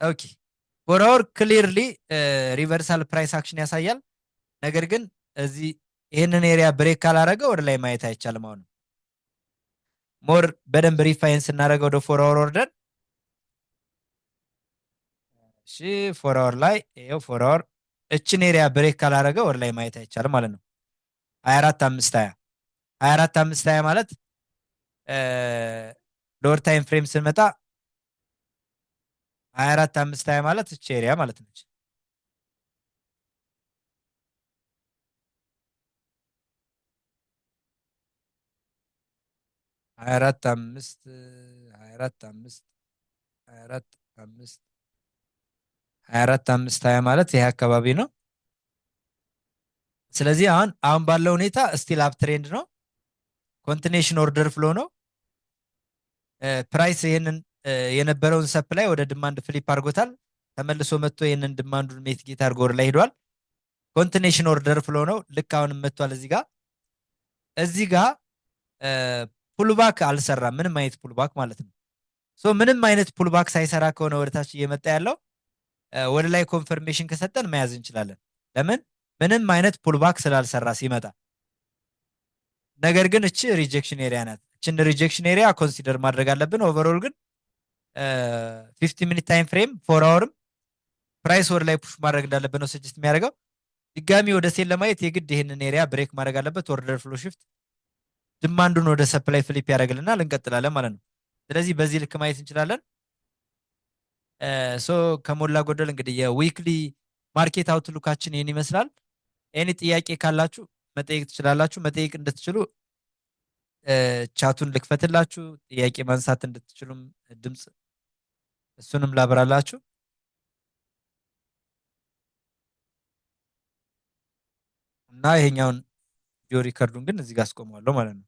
ኦኬ ፎር አወር ክሊርሊ ሪቨርሳል ፕራይስ አክሽን ያሳያል። ነገር ግን እዚህ ይህንን ኤሪያ ብሬክ ካላረገ ወደ ላይ ማየት አይቻልም። አሁን ሞር በደንብ ሪፋይን ስናደረገው ወደ ፎር አወር ወርደን እሺ ፎር አወር ላይ ይኸው ፎር አወር እችን ኤሪያ ብሬክ ካላረገ ወደ ላይ ማየት አይቻልም ማለት ነው። 24 ማለት ሎወር ታይም ፍሬም ስንመጣ 24 ማለት እች ኤሪያ ማለት ነች። ሀያ አራት አምስት ሀያ ማለት ይሄ አካባቢ ነው። ስለዚህ አሁን ባለው ሁኔታ ስቲል አፕ ትሬንድ ነው። ኮንቲኔሽን ኦርደር ፍሎ ነው። ፕራይስ ይሄንን የነበረውን ሰፕላይ ወደ ዲማንድ ፍሊፕ አድርጎታል። ተመልሶ መጥቶ ይሄንን ዲማንዱን ሜትጌት አድርጎ ወደ ላይ ሄዷል። ኮንቲኔሽን ኦርደር ፍሎ ነው። ልክ አሁንም መጥቷል። እዚህ ጋር ፑልባክ አልሰራም። ምንም አይነት ፑልባክ ማለት ነው። ሶ ምንም አይነት ፑልባክ ሳይሰራ ከሆነ ወደታች እየመጣ ያለው ወደ ላይ ኮንፈርሜሽን ከሰጠን መያዝ እንችላለን። ለምን? ምንም አይነት ፑልባክ ስላልሰራ ሲመጣ። ነገር ግን እቺ ሪጀክሽን ኤሪያ ናት። እችን ሪጀክሽን ኤሪያ ኮንሲደር ማድረግ አለብን። ኦቨርኦል ግን 50 ሚኒት ታይም ፍሬም ፎር አወርም ፕራይስ ወደ ላይ ፑሽ ማድረግ እንዳለብን ነው ሰጀስት የሚያደርገው። ድጋሚ ወደ ሴል ለማየት የግድ ይህንን ኤሪያ ብሬክ ማድረግ አለበት። ኦርደር ፍሎ ሽፍት ድማንዱን ወደ ሰፕላይ ፍሊፕ ያደርግልናል። እንቀጥላለን ማለት ነው። ስለዚህ በዚህ ልክ ማየት እንችላለን። ሶ ከሞላ ጎደል እንግዲህ የዊክሊ ማርኬት አውትሉካችን ይህን ይመስላል። ኤኒ ጥያቄ ካላችሁ መጠየቅ ትችላላችሁ። መጠየቅ እንድትችሉ ቻቱን ልክፈትላችሁ። ጥያቄ ማንሳት እንድትችሉም ድምፅ እሱንም ላብራላችሁ እና ይሄኛውን ቪዲዮ ሪከርዱን ግን እዚህ ጋር አስቆመዋለሁ ማለት ነው።